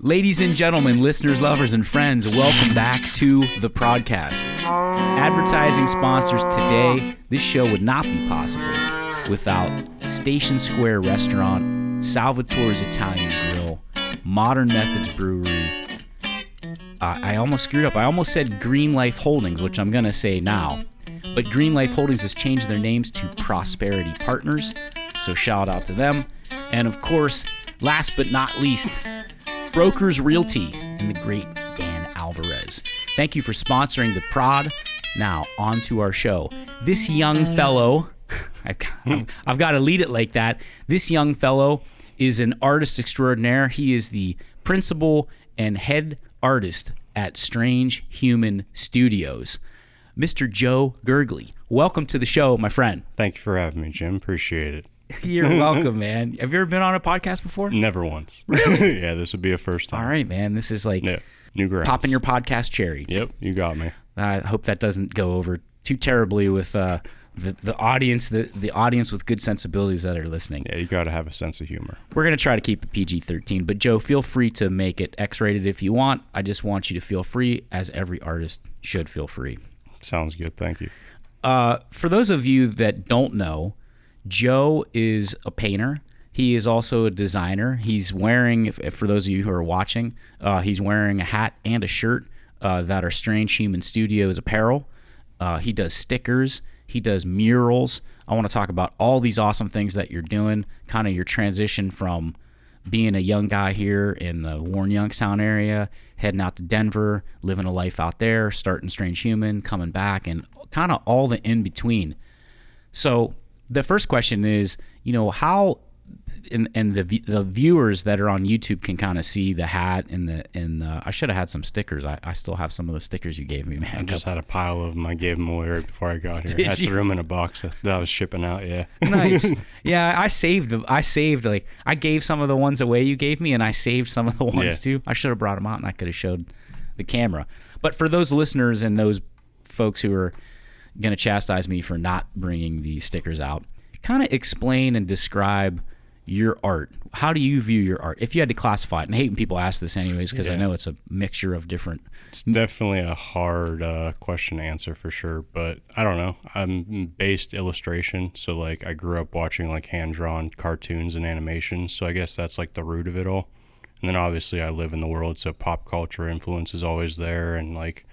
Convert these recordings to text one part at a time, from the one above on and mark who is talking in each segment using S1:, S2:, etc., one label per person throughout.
S1: Ladies and gentlemen, listeners, lovers, and friends, welcome back to the podcast. Advertising sponsors today, this show would not be possible without Station Square Restaurant, Salvatore's Italian Grill, Modern Methods Brewery. I almost screwed up. I almost said Green Life Holdings, which I'm going to say now. But Green Life Holdings has changed their names to Prosperity Partners, so shout out to them. And of course, last but not least, Brokers Realty and the great Dan Alvarez. Thank you for sponsoring the prod. Now, on to our show. This young fellow, I've got to lead it like that. This young fellow is an artist extraordinaire. He is the principal and head artist at Strange Human Studios, Mr. Joe Gergley. Welcome to the show, my friend.
S2: Thank you for having me, Jim. Appreciate it.
S1: You're welcome, man. Have you ever been on a podcast before?
S2: Never once.
S1: Really?
S2: Yeah, this would be a first time.
S1: All right, man. This is like
S2: new grounds.
S1: Popping your podcast cherry.
S2: Yep, you got me.
S1: I hope that doesn't go over too terribly with the audience, the audience with good sensibilities that are listening.
S2: Yeah, you got to have a sense of humor.
S1: We're going to try to keep it PG-13, but Joe, feel free to make it X-rated if you want. I just want you to feel free, as every artist should feel free.
S2: Sounds good. Thank you.
S1: For those of you that don't know, Joe is a painter. He is also a designer. He's wearing, for those of you who are watching, he's wearing a hat and a shirt that are Strange Human Studios apparel. He does stickers. He does murals. I want to talk about all these awesome things that you're doing, kind of your transition from being a young guy here in the Warren Youngstown area, heading out to Denver, living a life out there, starting Strange Human, coming back, and kind of all the in-between. So the first question is, how, and the viewers that are on YouTube can kind of see the hat and I should have had some stickers. I still have some of the stickers you gave me, man.
S2: I just had a pile of them. I gave them away right before I got here. I threw them in a box that I was shipping out. Yeah.
S1: Nice. Yeah, I saved I gave some of the ones away you gave me, and I saved some of the ones too. I should have brought them out and I could have showed the camera. But for those listeners and those folks who are going to chastise me for not bringing the stickers out, kind of explain and describe your art. How do you view your art? If you had to classify it, and I hate when people ask this anyways, because I know it's a mixture of different.
S2: It's definitely a hard question to answer for sure, but I don't know. I'm based illustration, so like I grew up watching like hand-drawn cartoons and animations, so I guess that's like the root of it all. And then obviously I live in the world, so pop culture influence is always there, and like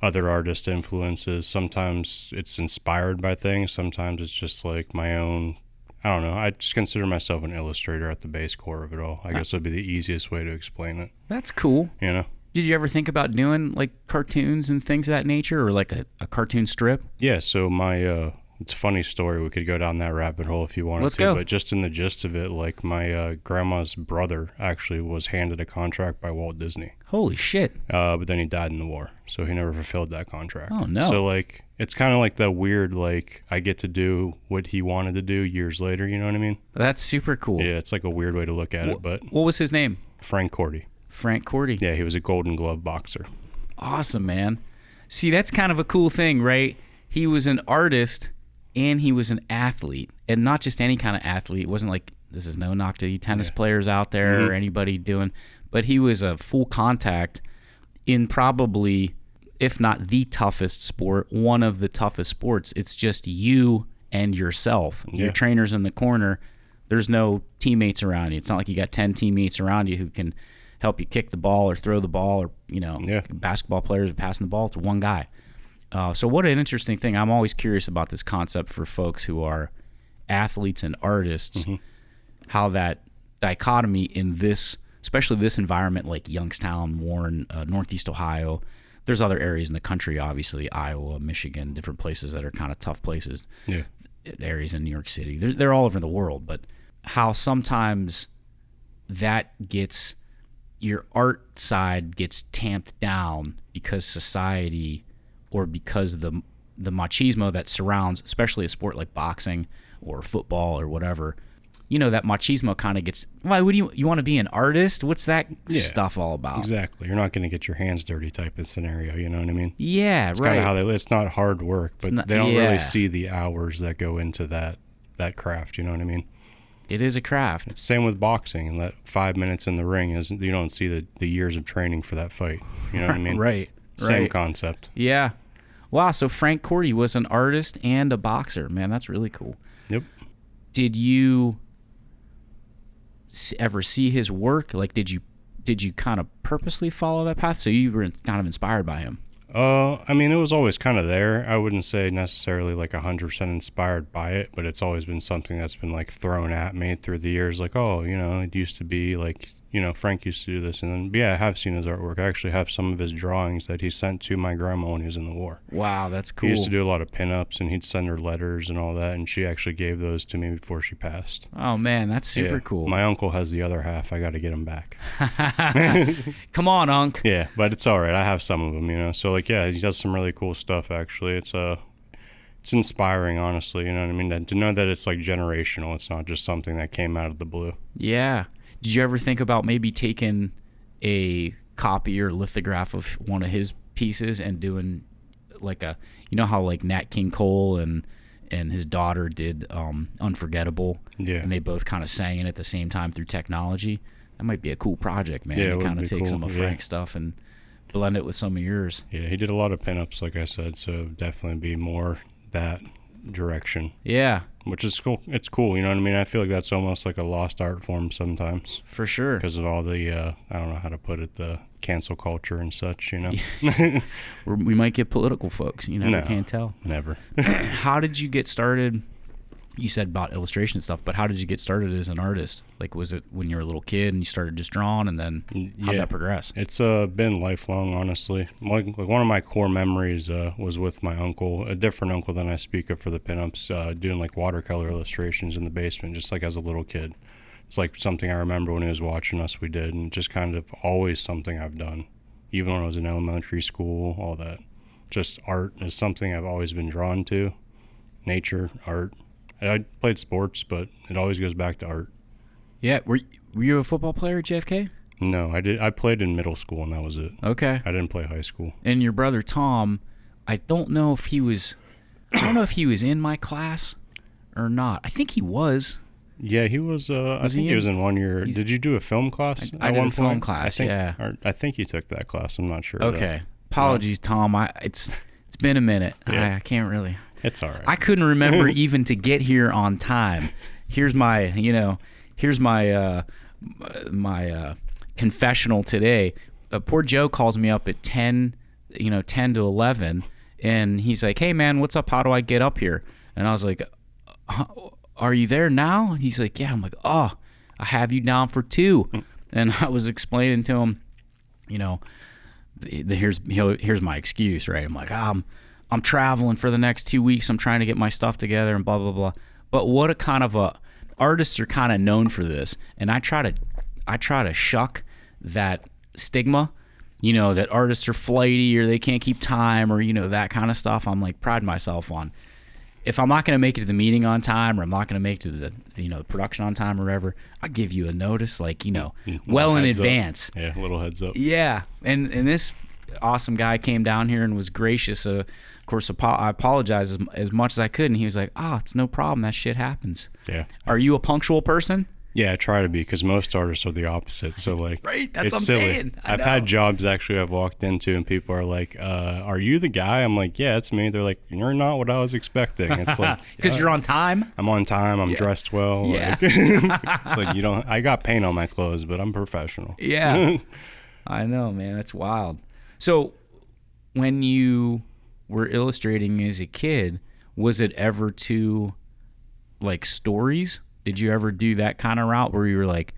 S2: other artist influences. Sometimes it's inspired by things, sometimes it's just like my own. I don't know. I just consider myself an illustrator at the base core of it all. I guess would be the easiest way to explain it.
S1: That's cool.
S2: Did
S1: you ever think about doing like cartoons and things of that nature, or like a cartoon strip?
S2: Yeah, so my it's a funny story. We could go down that rabbit hole if you wanted
S1: Let's
S2: to.
S1: go.
S2: But just in the gist of it, like my grandma's brother actually was handed a contract by Walt Disney.
S1: Holy shit.
S2: But then he died in the war, so he never fulfilled that contract.
S1: Oh, no.
S2: So like it's kind of like the weird, like I get to do what he wanted to do years later, you know what I mean?
S1: That's super cool.
S2: Yeah, it's like a weird way to look at it. But
S1: what was his name?
S2: Frank Cordy.
S1: Frank Cordy.
S2: Yeah, he was a Golden Glove boxer.
S1: Awesome, man. See, that's kind of a cool thing, right? He was an artist and he was an athlete, and not just any kind of athlete. It wasn't like, this is no knock to you tennis players out there or anybody doing, but he was a full contact in probably, if not the toughest sport, one of the toughest sports. It's just you and yourself. Your trainer's in the corner. There's no teammates around you. It's not like you got 10 teammates around you who can help you kick the ball or throw the ball, or basketball players are passing the ball. It's one guy. So what an interesting thing. I'm always curious about this concept for folks who are athletes and artists, how that dichotomy in this, especially this environment like Youngstown, Warren, Northeast Ohio. There's other areas in the country, obviously, Iowa, Michigan, different places that are kind of tough places. Yeah. Areas in New York City. They're all over the world, but how sometimes that gets, your art side gets tamped down because society, or because of the machismo that surrounds, especially a sport like boxing or football or whatever. That machismo kind of gets, why would you want to be an artist? What's that stuff all about?
S2: Exactly. You're not going to get your hands dirty type of scenario, you know what I mean?
S1: Yeah,
S2: it's
S1: right.
S2: Kind of how it's not hard work, but they don't really see the hours that go into that craft, you know what I mean?
S1: It is a craft.
S2: It's same with boxing. And that 5 minutes in the ring is you don't see the years of training for that fight. You know what I mean?
S1: Right.
S2: Same concept.
S1: Yeah. Wow. So Frank Cordy was an artist and a boxer. Man, that's really cool.
S2: Yep.
S1: Did you ever see his work? Like, did you kind of purposely follow that path? So you were kind of inspired by him?
S2: I mean, it was always kind of there. I wouldn't say necessarily like 100% inspired by it, but it's always been something that's been like thrown at me through the years. Like, oh, it used to be like, Frank used to do this. And then, yeah, I have seen his artwork. I actually have some of his drawings that he sent to my grandma when he was in the war.
S1: Wow, that's cool.
S2: He used to do a lot of pinups, and he'd send her letters and all that, and she actually gave those to me before she passed.
S1: Oh, man, that's super cool.
S2: My uncle has the other half. I got to get him back.
S1: Come on, Unc.
S2: Yeah, but it's all right. I have some of them, So, like, yeah, he does some really cool stuff, actually. It's inspiring, honestly, you know what I mean? To know that it's, like, generational. It's not just something that came out of the blue.
S1: Yeah. Did you ever think about maybe taking a copy or lithograph of one of his pieces and doing like how like Nat King Cole and his daughter did Unforgettable?
S2: Yeah.
S1: And they both kind of sang it at the same time through technology. That might be a cool project, man.
S2: Yeah,
S1: to kind of take
S2: cool.
S1: some of Frank's stuff and blend it with some of yours.
S2: Yeah, he did a lot of pinups, like I said, so definitely be more that direction.
S1: Yeah.
S2: Which is cool. It's cool, you know what I mean? I feel like that's almost like a lost art form sometimes.
S1: For sure.
S2: Because of all the, I don't know how to put it, the cancel culture and such,
S1: We might get political, folks. You never can't tell.
S2: Never.
S1: How did you get started? You said about illustration stuff, but how did you get started as an artist? Like, was it when you were a little kid and you started just drawing, and then how'd that progress?
S2: It's been lifelong, honestly. Like one of my core memories was with my uncle, a different uncle than I speak of for the pinups, doing like watercolor illustrations in the basement, just like as a little kid. It's like something I remember when he was watching us, we did, and just kind of always something I've done, even when I was in elementary school, all that. Just art is something I've always been drawn to. Nature, art. I played sports, but it always goes back to art.
S1: Yeah. Were you a football player at JFK?
S2: No, I did. I played in middle school, and that was it.
S1: Okay.
S2: I didn't play high school.
S1: And your brother Tom, I don't know if he was in my class or not. I think he was.
S2: Yeah, he was. I think he was in 1 year. Did you do a film class?
S1: I did a film class.
S2: I think you took that class. I'm not sure.
S1: Okay. Apologies, Tom. It's been a minute.
S2: Yeah.
S1: I can't really.
S2: It's all right.
S1: I couldn't remember even to get here on time. Here's my confessional today. Poor Joe calls me up at 10 to 11, and he's like, "Hey man, what's up? How do I get up here?" And I was like, "Are you there now?" And he's like, "Yeah." I'm like, "Oh, I have you down for 2." And I was explaining to him, here's my excuse, right? I'm like, I'm traveling for the next 2 weeks. I'm trying to get my stuff together and blah, blah, blah. But what a kind of artists are kind of known for this. And I try to shuck that stigma, that artists are flighty or they can't keep time or, that kind of stuff. I'm like, pride myself on. If I'm not going to make it to the meeting on time, or I'm not going to make it to the production on time or whatever, I'll give you a notice, like, well in advance.
S2: Up. Yeah, a little heads up.
S1: Yeah. And this awesome guy came down here and was gracious. Of course, I apologized as much as I could, and he was like, it's no problem. That shit happens.
S2: Yeah.
S1: Are you a punctual person?
S2: Yeah, I try to be, because most artists are the opposite. So, like,
S1: right? That's
S2: it's
S1: what I'm
S2: silly.
S1: saying.
S2: I've had jobs, actually, I've walked into, and people are like, are you the guy? I'm like, yeah, it's me. They're like, you're not what I was expecting. It's like,
S1: because you're on time?
S2: I'm on time. I'm dressed well.
S1: Yeah.
S2: Like, it's like, I got paint on my clothes, but I'm professional.
S1: Yeah. I know, man. That's wild. So, when you were illustrating as a kid, was it ever to, like, stories? Did you ever do that kind of route where you were like,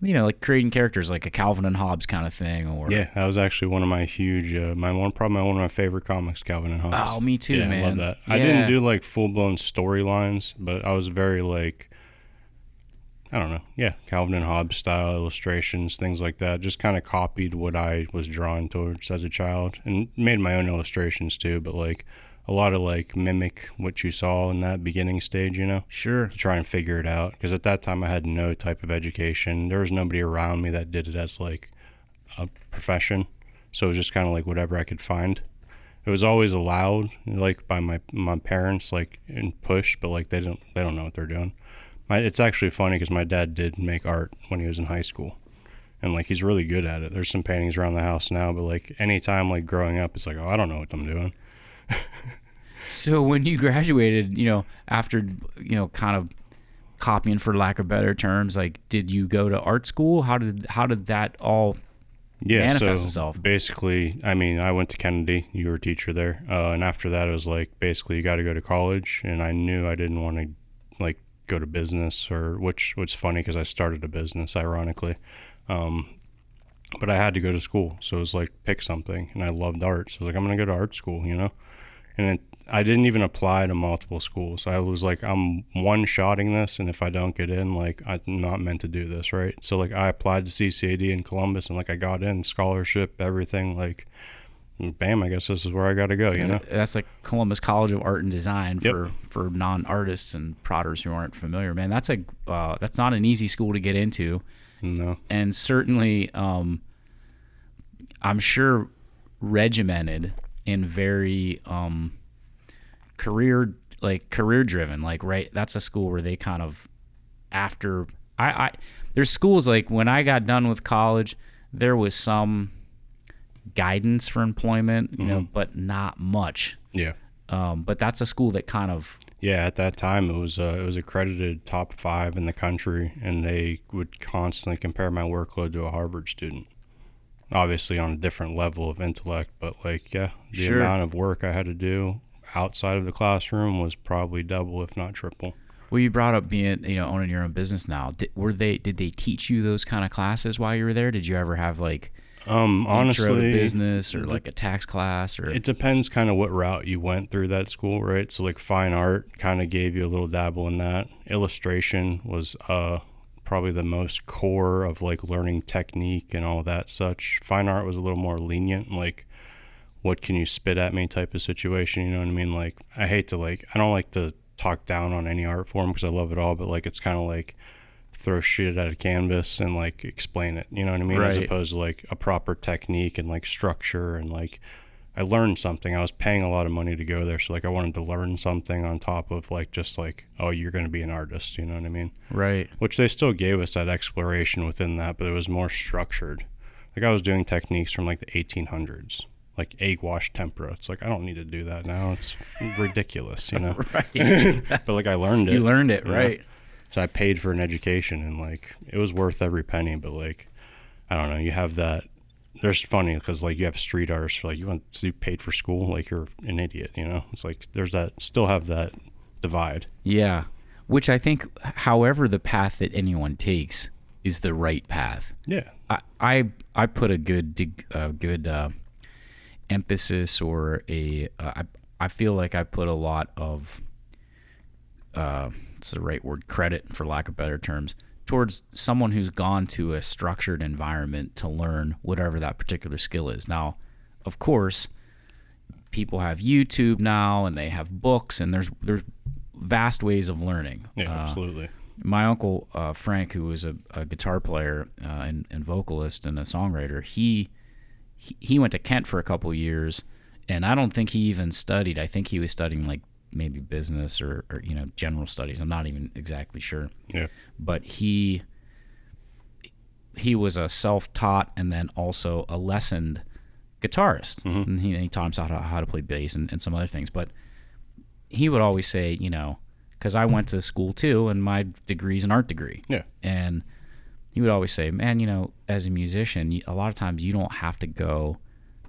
S1: like creating characters, like a Calvin and Hobbes kind of thing? Or
S2: yeah, that was actually one of my huge, probably one of my favorite comics, Calvin and Hobbes.
S1: Oh, me too, man.
S2: I love that.
S1: Yeah.
S2: I didn't do like full blown storylines, but I was very like, I don't know, Calvin and Hobbes style illustrations, things like that. Just kind of copied what I was drawn towards as a child, and made my own illustrations too. But like, a lot of like mimic what you saw in that beginning stage,
S1: Sure.
S2: to try and figure it out. Because at that time I had no type of education. There was nobody around me that did it as like a profession. So it was just kind of like whatever I could find. It was always allowed, like by my parents, like, and pushed, but like they don't know what they're doing. It's actually funny because my dad did make art when he was in high school, and like he's really good at it. There's some paintings around the house now, but like anytime like growing up, it's like, oh, I don't know what I'm doing.
S1: So when you graduated, after kind of copying, for lack of better terms, like, did you go to art school? How did that all manifest itself?
S2: Basically, I mean, I went to Kennedy. You were a teacher there, and after that, it was like basically you got to go to college, and I knew I didn't want to like go to business, or which funny because I started a business, ironically, but I had to go to school, so it was like pick something, and I loved art, so I was like, I'm gonna go to art school, and I didn't even apply to multiple schools. I was like, I'm one-shotting this, and if I don't get in, like, I'm not meant to do this, right? So, like, I applied to CCAD in Columbus, and, like, I got in, scholarship, everything, like, bam, I guess this is where I got to go,
S1: That's like Columbus College of Art and Design for non-artists and prodders who aren't familiar. Man, that's not an easy school to get into.
S2: No.
S1: And certainly, I'm sure regimented and very career driven, like, right, that's a school where they kind of, after there's schools like when I got done with college, there was some guidance for employment, but not much. But that's a school that kind of,
S2: at that time it was accredited top 5 in the country, and they would constantly compare my workload to a Harvard student, obviously on a different level of intellect, but like, the amount of work I had to do outside of the classroom was probably double, if not triple.
S1: Well, you brought up being, owning your own business now. Did they teach you those kind of classes while you were there? Did you ever have like
S2: honestly,
S1: intro to business or like a tax class? Or
S2: it depends kind of what route you went through that school, right? So like fine art kind of gave you a little dabble in that. Illustration was probably the most core of like learning technique and all that such. Fine art was a little more lenient, like what can you spit at me type of situation, you know what I mean? Like I don't like to talk down on any art form because I love it all, but like it's kind of like throw shit at a canvas and like explain it, you know what I mean?
S1: Right.
S2: As opposed to like a proper technique and like structure, and like I learned something. I was paying a lot of money to go there, so like I wanted to learn something on top of like just like, oh, you're going to be an artist, you know what I mean?
S1: Right.
S2: Which they still gave us that exploration within that, but it was more structured. Like I was doing techniques from like the 1800s, like egg wash tempera. It's like I don't need to do that now. It's ridiculous,
S1: Right.
S2: But like I learned it.
S1: You learned it, right?
S2: So I paid for an education, and like it was worth every penny. But like I don't know, you have that. There's funny because like you have street artists, like you paid for school, like you're an idiot, It's like there's that, still have that divide.
S1: Yeah, which I think, however, the path that anyone takes is the right path.
S2: Yeah,
S1: I put a good emphasis, or I feel like I put a lot of what's the right word, credit, for lack of better terms, towards someone who's gone to a structured environment to learn whatever that particular skill is. Now, of course, people have YouTube now, and they have books, and there's vast ways of learning.
S2: Yeah, absolutely.
S1: My uncle Frank, who was a guitar player and vocalist and a songwriter, he went to Kent for a couple of years, and I don't think he even studied. I think he was studying like maybe business or general studies. I'm not even exactly sure.
S2: Yeah.
S1: But he was a self-taught and then also a lessoned guitarist.
S2: Mm-hmm.
S1: And he taught himself how to play bass and some other things. But he would always say, because I went to school too, and my degree's an art degree.
S2: Yeah.
S1: And he would always say, man, as a musician, a lot of times you don't have to go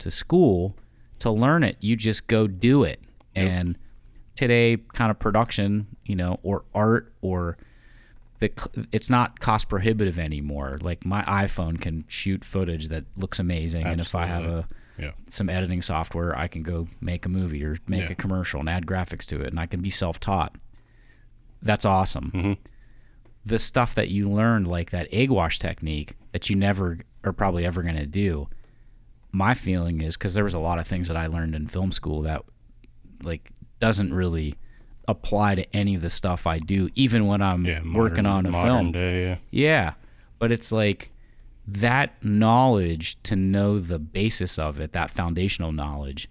S1: to school to learn it. You just go do it. Yep. And today, kind of production, or art, or it's not cost prohibitive anymore. Like my iPhone can shoot footage that looks amazing. Absolutely. And if I have some editing software, I can go make a movie or make a commercial and add graphics to it, and I can be self-taught. That's awesome.
S2: Mm-hmm.
S1: The stuff that you learned, like that egg wash technique that you never are probably ever going to do, my feeling is, because there was a lot of things that I learned in film school that like doesn't really apply to any of the stuff I do, even when I'm working on a film.
S2: Day,
S1: But it's like that knowledge, to know the basis of it, that foundational knowledge,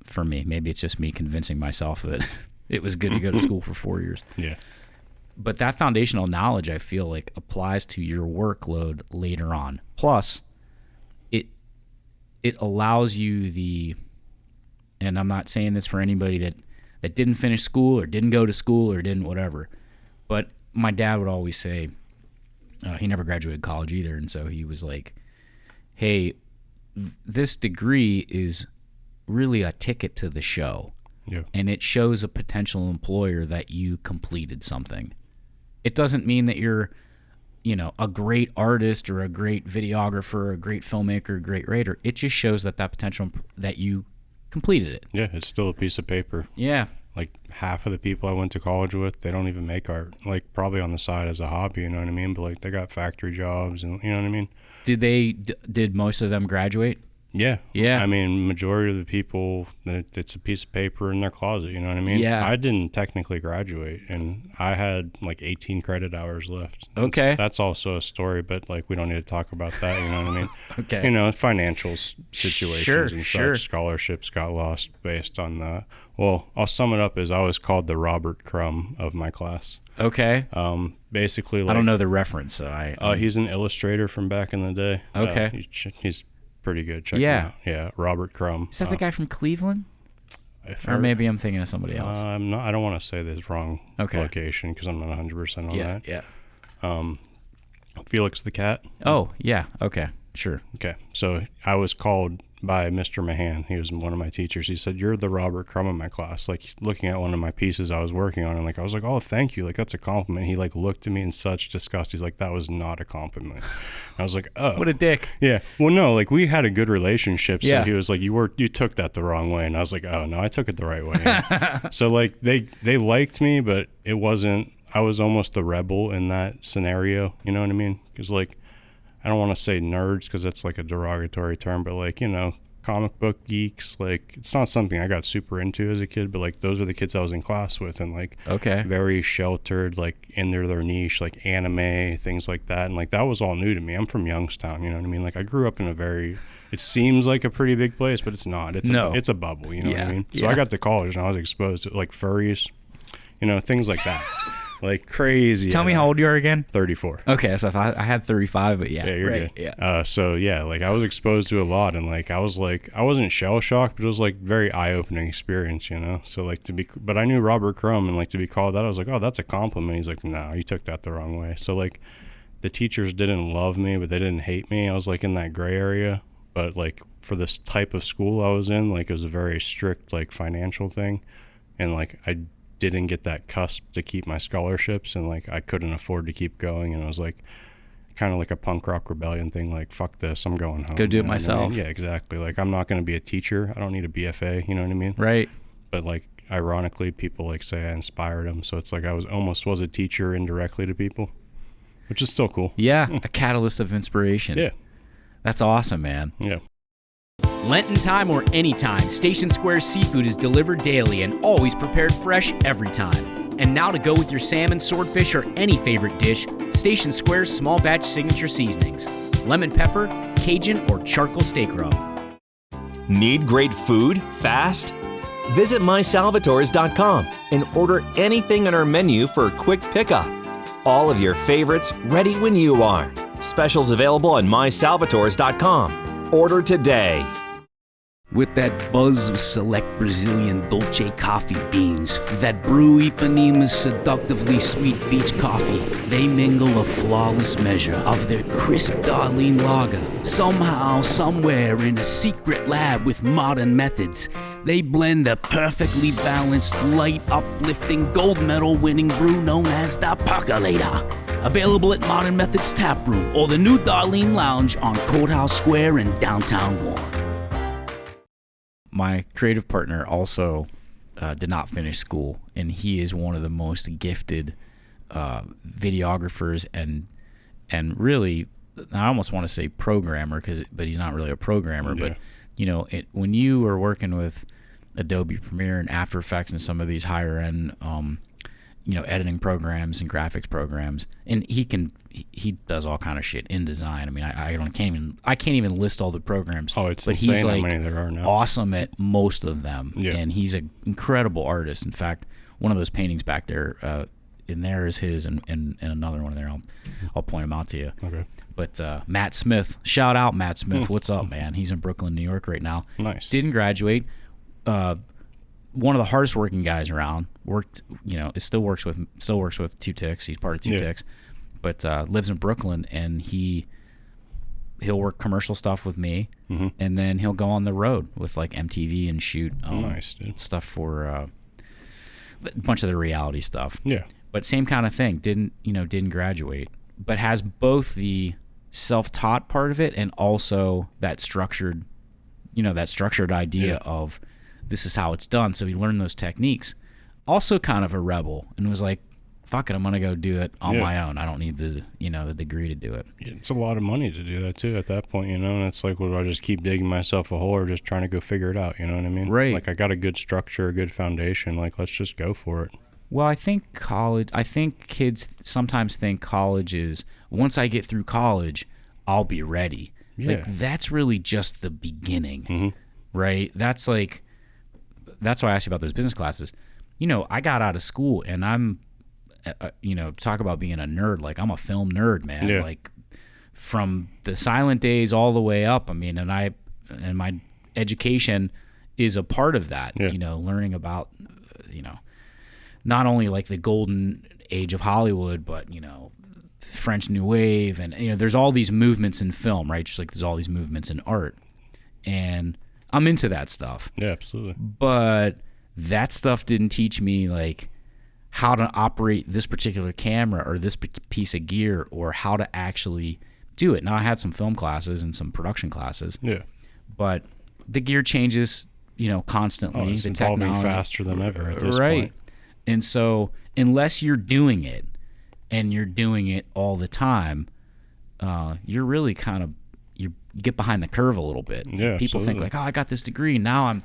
S1: for me, maybe it's just me convincing myself that it was good to go to school for 4 years.
S2: Yeah.
S1: But that foundational knowledge, I feel like, applies to your workload later on. Plus, it allows you and I'm not saying this for anybody that didn't finish school or didn't go to school or didn't whatever, but my dad would always say, he never graduated college either, and so he was like, hey, this degree is really a ticket to the show.
S2: Yeah.
S1: And it shows a potential employer that you completed something. It doesn't mean that you're, a great artist or a great videographer, a great filmmaker, a great writer. It just shows that potential, that you completed it.
S2: Yeah, it's still a piece of paper.
S1: Yeah.
S2: Like half of the people I went to college with, they don't even make art. Like probably on the side as a hobby, you know what I mean? But like they got factory jobs and you know what I mean?
S1: Did most of them graduate?
S2: Yeah.
S1: Yeah.
S2: I mean, majority of the people, it's a piece of paper in their closet, you know what I mean?
S1: Yeah.
S2: I didn't technically graduate, and I had like 18 credit hours left.
S1: Okay.
S2: That's also a story, but like we don't need to talk about that, you know what I mean?
S1: Okay.
S2: Financial situations and such. Scholarships got lost based on that. Well, I'll sum it up as I was called the Robert Crumb of my class.
S1: Okay.
S2: Basically, like,
S1: I don't know the reference, so
S2: he's an illustrator from back in the day.
S1: Okay.
S2: He's pretty good. Check him out. Yeah, Robert Crumb.
S1: Is that the guy from Cleveland? Or maybe I'm thinking of somebody else.
S2: I'm not. I don't want to say this wrong location because I'm not 100% on that.
S1: Yeah.
S2: Felix the cat.
S1: Oh yeah. Okay. Sure.
S2: Okay. So I was called by Mr. Mahan. He was one of my teachers. He said, "You're the Robert Crumb of my class." Like looking at one of my pieces I was working on, and like I was like, "Oh, thank you. Like that's a compliment." He like looked at me in such disgust. He's like, "That was not a compliment." I was like, "Oh,
S1: what a dick."
S2: Yeah. Well, no, like we had a good relationship. So
S1: yeah.
S2: He was like, "You took that the wrong way," and I was like, "Oh no, I took it the right way." Yeah. So like they liked me, but it wasn't. I was almost the rebel in that scenario. You know what I mean? Because like I don't want to say nerds because that's like a derogatory term, but like, comic book geeks, like it's not something I got super into as a kid, but like those are the kids I was in class with, and like very sheltered, like in their niche, like anime, things like that. And like that was all new to me. I'm from Youngstown, you know what I mean? Like I grew up in it seems like a pretty big place, but it's not. It's a bubble, you know what I mean? So I got to college and I was exposed to like furries, things like that. Like crazy.
S1: Tell me how old you are again.
S2: 34.
S1: Okay, so I had 35, but yeah.
S2: Yeah, you're
S1: right,
S2: good.
S1: Yeah.
S2: So yeah, like I was exposed to a lot, and like I wasn't shell shocked, but it was like very eye opening experience, So like but I knew Robert Crumb, and like to be called that, I was like, oh, that's a compliment. He's like, no, you took that the wrong way. So like, the teachers didn't love me, but they didn't hate me. I was like in that gray area, but like for this type of school I was in, like it was a very strict like financial thing, and like I didn't get that cusp to keep my scholarships, and like I couldn't afford to keep going, and it was like kind of like a punk rock rebellion thing, like fuck this, I'm going home.
S1: Go do it myself.
S2: Yeah, exactly. Like I'm not going to be a teacher. I don't need a BFA, you know what I mean?
S1: Right.
S2: But like ironically, people like say I inspired them, so it's like I was a teacher indirectly to people, which is still cool.
S1: Yeah, a catalyst of inspiration.
S2: Yeah.
S1: That's awesome, man.
S2: Yeah.
S1: Lenten time or anytime, Station Square Seafood is delivered daily and always prepared fresh every time. And now to go with your salmon, swordfish, or any favorite dish, Station Square's small batch signature seasonings. Lemon pepper, Cajun, or charcoal steak rub.
S3: Need great food fast? Visit mysalvatores.com and order anything on our menu for a quick pickup. All of your favorites ready when you are. Specials available on mysalvatores.com. Order today.
S4: With that buzz of select Brazilian Dolce coffee beans, that brew Ipanema's seductively sweet beach coffee, they mingle a flawless measure of their crisp Darlene lager. Somehow, somewhere in a secret lab with modern methods, they blend a perfectly balanced, light, uplifting, gold medal winning brew known as the Percolator. Available at Modern Methods Tap Room or the new Darlene Lounge on Courthouse Square in downtown Warren.
S1: My creative partner also did not finish school, and he is one of the most gifted videographers and really, I almost want to say programmer, but he's not really a programmer.
S2: Yeah.
S1: But when you are working with Adobe Premiere and After Effects and some of these higher end editing programs and graphics programs, and he does all kind of shit in design. I mean, I can't even list all the programs.
S2: Oh, it's
S1: but
S2: insane
S1: he's like
S2: how many there are now.
S1: Awesome at most of them.
S2: Yeah.
S1: And he's an incredible artist. In fact, one of those paintings back there, and there is his, and another one there. I'll point them out to you.
S2: Okay.
S1: But Matt Smith, shout out Matt Smith. What's up, man? He's in Brooklyn, New York right now.
S2: Nice.
S1: Didn't graduate. One of the hardest working guys around. Worked, still works with Two Ticks. He's part of Two Ticks, but lives in Brooklyn, and he'll work commercial stuff with me, and then he'll go on the road with like MTV and shoot
S2: nice, dude.
S1: stuff for a bunch of the reality stuff.
S2: Yeah.
S1: But same kind of thing. Didn't graduate, but has both the self-taught part of it and also that structured idea of this is how it's done. So he learned those techniques. Also kind of a rebel and was like, fuck it, I'm gonna go do it on my own. I don't need the degree to do it.
S2: It's a lot of money to do that too at that point, and it's like, well, I just keep digging myself a hole or just trying to go figure it out, you know what I mean?
S1: Right.
S2: Like I got a good structure, a good foundation, like let's just go for it.
S1: Well, I think kids sometimes think college is, once I get through college, I'll be ready.
S2: Yeah.
S1: Like that's really just the beginning, right? That's why I asked you about those business classes. I got out of school and I'm, talk about being a nerd. Like I'm a film nerd, man.
S2: Yeah.
S1: Like from the silent days all the way up. I mean, and my education is a part of that.
S2: Yeah.
S1: Learning about, not only like the golden age of Hollywood, but French New Wave, and there's all these movements in film, right? Just like there's all these movements in art, and I'm into that stuff.
S2: Yeah, absolutely.
S1: But that stuff didn't teach me like how to operate this particular camera or this piece of gear or how to actually do it. Now I had some film classes and some production classes.
S2: Yeah.
S1: But the gear changes, constantly.
S2: It's
S1: the
S2: evolving
S1: technology
S2: faster than ever at this
S1: right.
S2: point.
S1: And so unless you're doing it and you're doing it all the time, you're really you get behind the curve a little bit.
S2: Yeah,
S1: People think
S2: absolutely.
S1: like, oh, I got this degree, now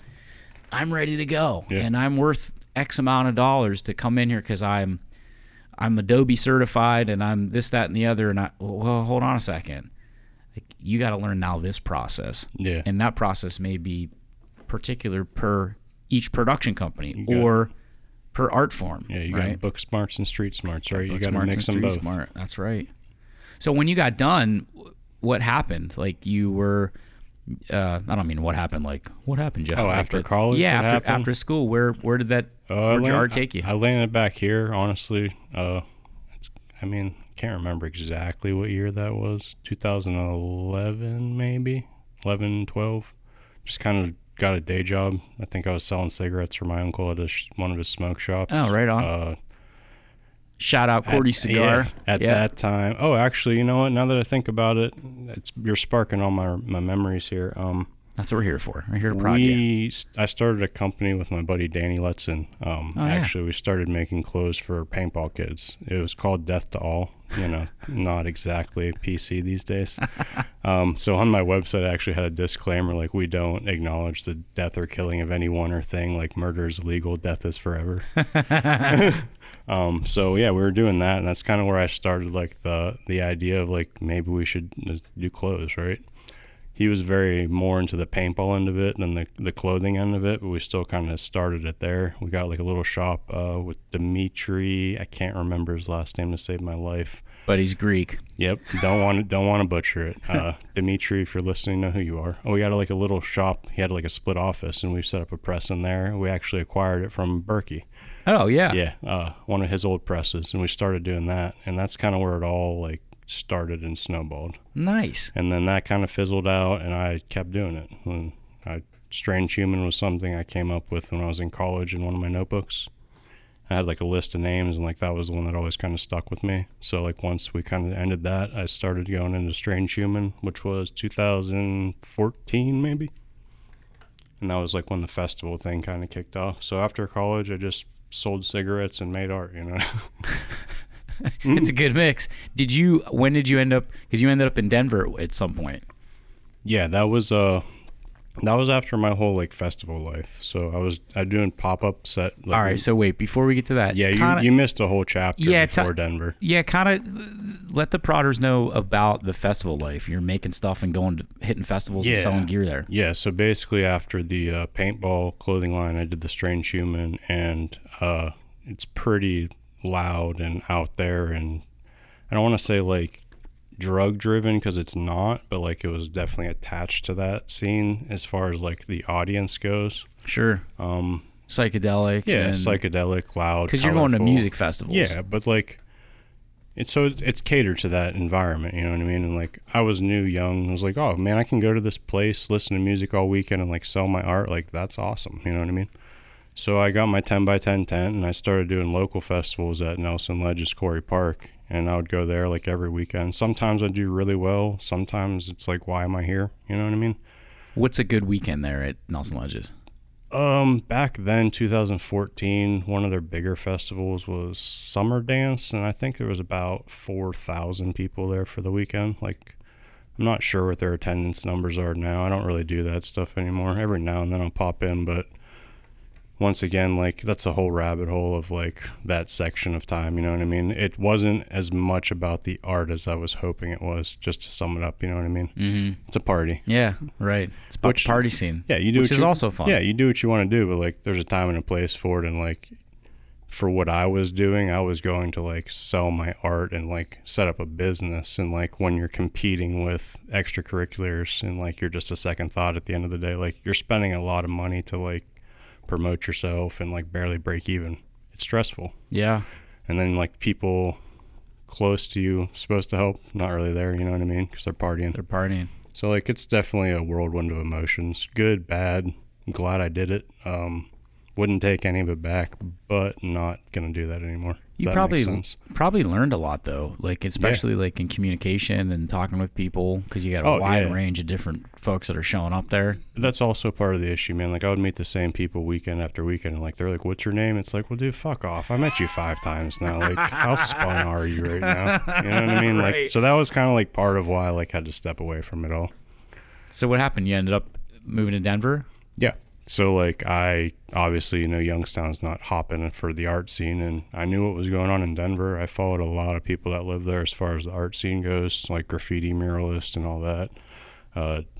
S1: I'm ready to go,
S2: Yeah.
S1: and I'm worth X amount of dollars to come in here because I'm Adobe certified and I'm this, that, and the other. And well, hold on a second. Like, you got to learn now this process.
S2: Yeah.
S1: And that process may be particular per each production company or per art form.
S2: Yeah, you
S1: right?
S2: got book smarts and street smarts, right? You
S1: Book
S2: got to
S1: smarts
S2: mix
S1: and
S2: them
S1: street
S2: both.
S1: smart. That's right. So when you got done, what happened? Like you were, I don't mean what happened. Like what happened, Jeff?
S2: Oh,
S1: Like,
S2: after college?
S1: Yeah,
S2: what happened?
S1: after school. Where did that? Where'd your art take you?
S2: I landed back here, honestly. Can't remember exactly what year that was. 2011, maybe 11, 12. Just kind of got a day job. I think I was selling cigarettes for my uncle at one of his smoke shops.
S1: Oh, right on. Shout out Cordy Cigar.
S2: At that time. Oh, actually, you know what? Now that I think about it, you're sparking all my memories here.
S1: That's what we're here for. We're here to prod you.
S2: I started a company with my buddy Danny Letson. Actually, we started making clothes for paintball kids. It was called Death to All. Not exactly PC these days. So on my website, I actually had a disclaimer like, we don't acknowledge the death or killing of anyone or thing. Like, murder is illegal, death is forever. So yeah, we were doing that, and that's kind of where I started like the idea of like maybe we should do clothes, right? He was very more into the paintball end of it than the clothing end of it, but we still kind of started it there. We got like a little shop with Dimitri. I can't remember his last name to save my life.
S1: But he's Greek.
S2: Yep. Don't want to butcher it. Dimitri, if you're listening, know who you are. Oh, we had like a little shop. He had like a split office, and we set up a press in there. We actually acquired it from Berkey.
S1: Oh yeah.
S2: Yeah. One of his old presses, and we started doing that, and that's kind of where it all like started and snowballed.
S1: Nice.
S2: And then that kind of fizzled out, and I kept doing it. Strange Human was something I came up with when I was in college in one of my notebooks. I had like a list of names, and like that was the one that always kind of stuck with me. So like once we kind of ended that, I started going into Strange Human, which was 2014 maybe. And that was like when the festival thing kind of kicked off. So after college, I just sold cigarettes and made art,
S1: It's a good mix. When did you end up, because you ended up in Denver at some point.
S2: Yeah, that was after my whole like festival life. So I was doing pop-up set. Like,
S1: all right, so wait, before we get to that.
S2: Yeah, you missed a whole chapter before Denver.
S1: Yeah, kind of let the prodders know about the festival life. You're making stuff and hitting festivals and selling gear there.
S2: Yeah, so basically after the paintball clothing line, I did the Strange Human, and it's pretty loud and out there, and I don't want to say like drug driven because it's not, but like it was definitely attached to that scene as far as like the audience goes.
S1: Sure. Psychedelics.
S2: Yeah,
S1: and,
S2: psychedelic, loud.
S1: because you're going to
S2: colorful.
S1: music festivals.
S2: Yeah, but like it's catered to that environment, you know what I mean? And like I was new, young, I was like, oh man, I can go to this place, listen to music all weekend, and like sell my art. Like that's awesome, you know what I mean? So I got my 10x10 tent, and I started doing local festivals at Nelson Ledges Quarry Park, and I would go there like every weekend. Sometimes I do really well, sometimes it's like, why am I here, you know what I mean?
S1: What's a good weekend there at Nelson Ledges?
S2: Back then, 2014, one of their bigger festivals was Summer Dance, and I think there was about 4,000 people there for the weekend. Like, I'm not sure what their attendance numbers are now. I don't really do that stuff anymore. Every now and then I'll pop in, but once again, like, that's a whole rabbit hole of like that section of time, you know what I mean? It wasn't as much about the art as I was hoping it was, just to sum it up, you know what I mean? Mm-hmm. It's a party.
S1: Yeah, right. It's about the party scene.
S2: Yeah, you do,
S1: which is also fun.
S2: Yeah, you do what you want to do, but like there's a time and a place for it, and like for what I was doing, I was going to like sell my art and like set up a business, and like when you're competing with extracurriculars and like you're just a second thought at the end of the day, like you're spending a lot of money to like promote yourself and like barely break even. It's stressful.
S1: Yeah.
S2: And then like people close to you supposed to help, not really there, you know what I mean? Because they're partying. So like it's definitely a whirlwind of emotions, good, bad. I'm glad I did it. Wouldn't take any of it back, but not gonna do that anymore.
S1: You probably learned a lot though, like especially like in communication and talking with people, because you got a wide range of different folks that are showing up there.
S2: That's also part of the issue, man. Like I would meet the same people weekend after weekend, and like they're like, "What's your name?" It's like, "Well, dude, fuck off. I met you 5 times now. Like, how spun are you right now?" You know what I mean?
S1: Right.
S2: Like, so that was kind of like part of why I like had to step away from it all.
S1: So what happened? You ended up moving to Denver?
S2: Yeah. So like I obviously, you know, Youngstown's not hopping for the art scene, and I knew what was going on in Denver. I followed a lot of people that live there as far as the art scene goes, like graffiti muralists and all that.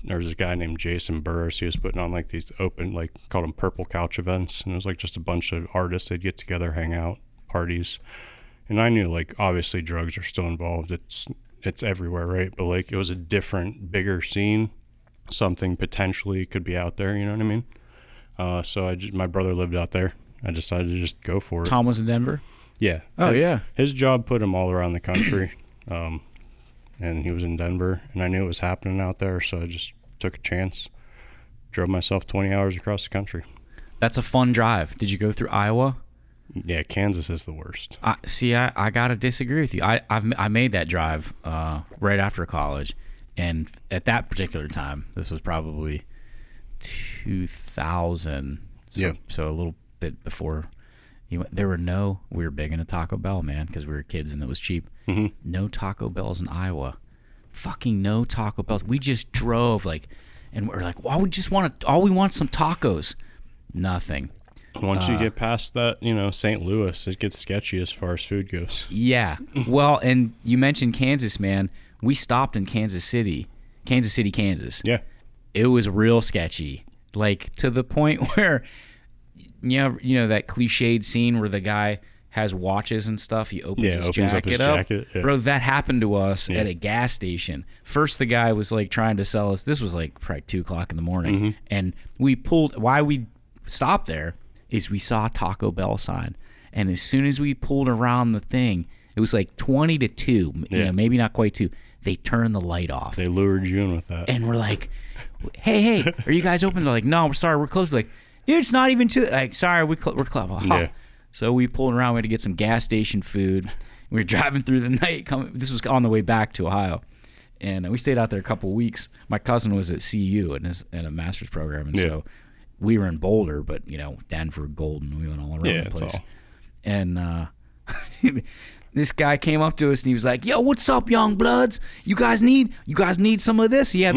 S2: There was a guy named Jason Burris. He was putting on like these open, like called them purple couch events, and it was like just a bunch of artists. They'd get together, hang out, parties. And I knew like obviously drugs are still involved. It's everywhere, right? But like it was a different, bigger scene. Something potentially could be out there, you know what I mean? So my brother lived out there. I decided to just go for it.
S1: Tom was in Denver?
S2: Yeah.
S1: Oh, yeah.
S2: His job put him all around the country, and he was in Denver, and I knew it was happening out there, so I just took a chance, drove myself 20 hours across the country.
S1: That's a fun drive. Did you go through Iowa?
S2: Yeah, Kansas is the worst.
S1: I got to disagree with you. I made that drive right after college, and at that particular time, this was probably 2000, so a little bit before we were big into Taco Bell, man, because we were kids and it was cheap. Mm-hmm. No Taco Bells in Iowa, fucking no Taco Bells. We just drove and we're like, well, all we want some tacos. Nothing.
S2: Once you get past that, you know, St. Louis, it gets sketchy as far as food goes.
S1: Yeah. Well, and you mentioned Kansas, man. We stopped in Kansas City, Kansas.
S2: Yeah.
S1: It was real sketchy, like to the point where, you know that cliched scene where the guy has watches and stuff. He opens his jacket up. Yeah. Bro, that happened to us at a gas station. First, the guy was like trying to sell us. This was like probably 2:00 in the morning, and why we stopped there is we saw a Taco Bell sign, and as soon as we pulled around the thing, it was like 20 to 2, you know, maybe not quite 2. They turned the light off.
S2: They lured you in with that,
S1: and we're like, hey, are you guys open? They're like, no, we're sorry, we're closed. We're like, dude, it's not even 2. Like, sorry, we're closed. Yeah. So we pulled around. We had to get some gas station food. We were driving through the night. This was on the way back to Ohio, and we stayed out there a couple of weeks. My cousin was at CU in a master's program, and so we were in Boulder, but you know, Denver, Golden, we went all around the place. And this guy came up to us and he was like, "Yo, what's up, young bloods? You guys need some of this?" He had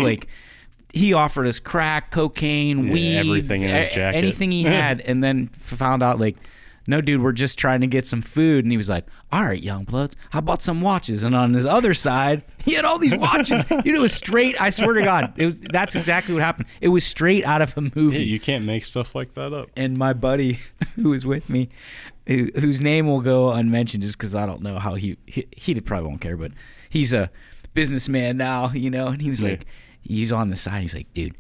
S1: he offered us crack, cocaine, weed,
S2: everything in his jacket,
S1: anything he had, and then found out like no, dude, we're just trying to get some food. And he was like, all right, young bloods, how about some watches? And on his other side, he had all these watches. Dude, it was straight. I swear to God, that's exactly what happened. It was straight out of a movie.
S2: Yeah, you can't make stuff like that up.
S1: And my buddy who was with me, whose name will go unmentioned just because I don't know how he probably won't care, but he's a businessman now, and he was like, he's on the side. He's like, dude,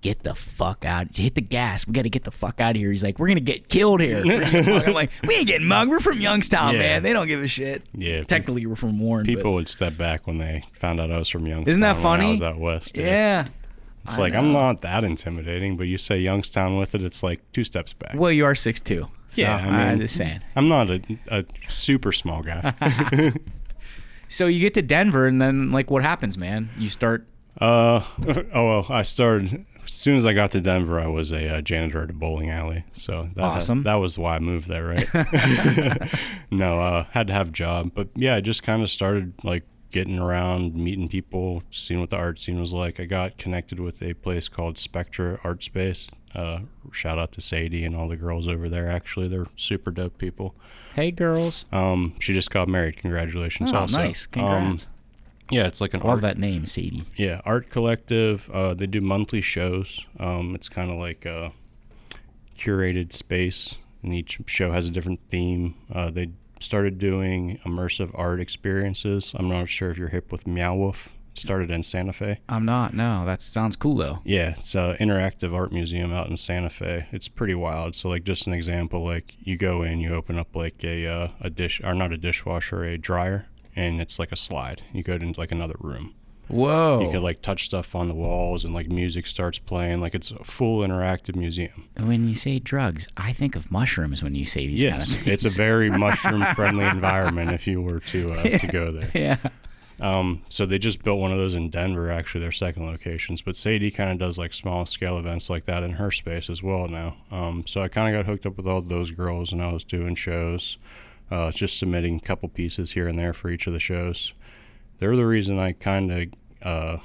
S1: get the fuck out. Hit the gas. We got to get the fuck out of here. He's like, we're going to get killed here. I'm like, we ain't getting mugged. We're from Youngstown, man. They don't give a shit.
S2: Yeah.
S1: Technically, we're from Warren.
S2: People would step back when they found out I was from Youngstown.
S1: Isn't that funny?
S2: When I was out west.
S1: Yeah.
S2: It's like, I'm not that intimidating, but you say Youngstown with it, it's like 2 steps back.
S1: Well, you are 6'2". So
S2: yeah,
S1: I'm just saying.
S2: I'm not a super small guy.
S1: So you get to Denver, and then, like, what happens, man? You start...
S2: I started... As soon as I got to Denver, I was a janitor at a bowling alley. So that was why I moved there, right? No, had to have a job. But yeah, I just kind of started like getting around, meeting people, seeing what the art scene was like. I got connected with a place called Spectra Art Space. Shout out to Sadie and all the girls over there. Actually, they're super dope people.
S1: Hey, girls.
S2: She just got married. Congratulations.
S1: Oh,
S2: also.
S1: nice. Congrats.
S2: Yeah, it's like an
S1: Love that name, Sadie.
S2: Yeah, art collective. They do monthly shows. It's kind of like a curated space, and each show has a different theme. They started doing immersive art experiences. I'm not sure if you're hip with Meow Wolf. Started in Santa Fe.
S1: I'm not. No, that sounds cool though.
S2: Yeah, it's an interactive art museum out in Santa Fe. It's pretty wild. So, like, just an example, like you go in, you open up like a dishwasher, a dryer. And it's like a slide. You go into like another room.
S1: Whoa.
S2: You can like touch stuff on the walls and like music starts playing. Like it's a full interactive museum.
S1: When you say drugs, I think of mushrooms when you say these kind of things.
S2: It's a very mushroom friendly environment if you were to go there.
S1: Yeah.
S2: So they just built one of those in Denver, actually, their second locations. But Sadie kind of does like small scale events like that in her space as well now. So I kind of got hooked up with all those girls and I was doing shows. Just submitting a couple pieces here and there for each of the shows. They're the reason I kind of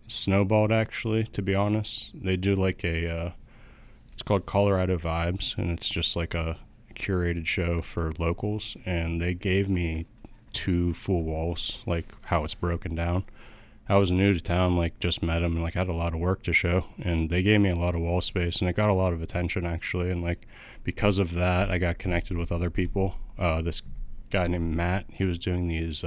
S2: snowballed, actually, to be honest. They do like it's called Colorado Vibes, and it's just like a curated show for locals. And they gave me 2 full walls, like how it's broken down. I was new to town, like just met them and like had a lot of work to show, and they gave me a lot of wall space and it got a lot of attention actually. And like because of that, I got connected with other people. This guy named Matt, he was doing these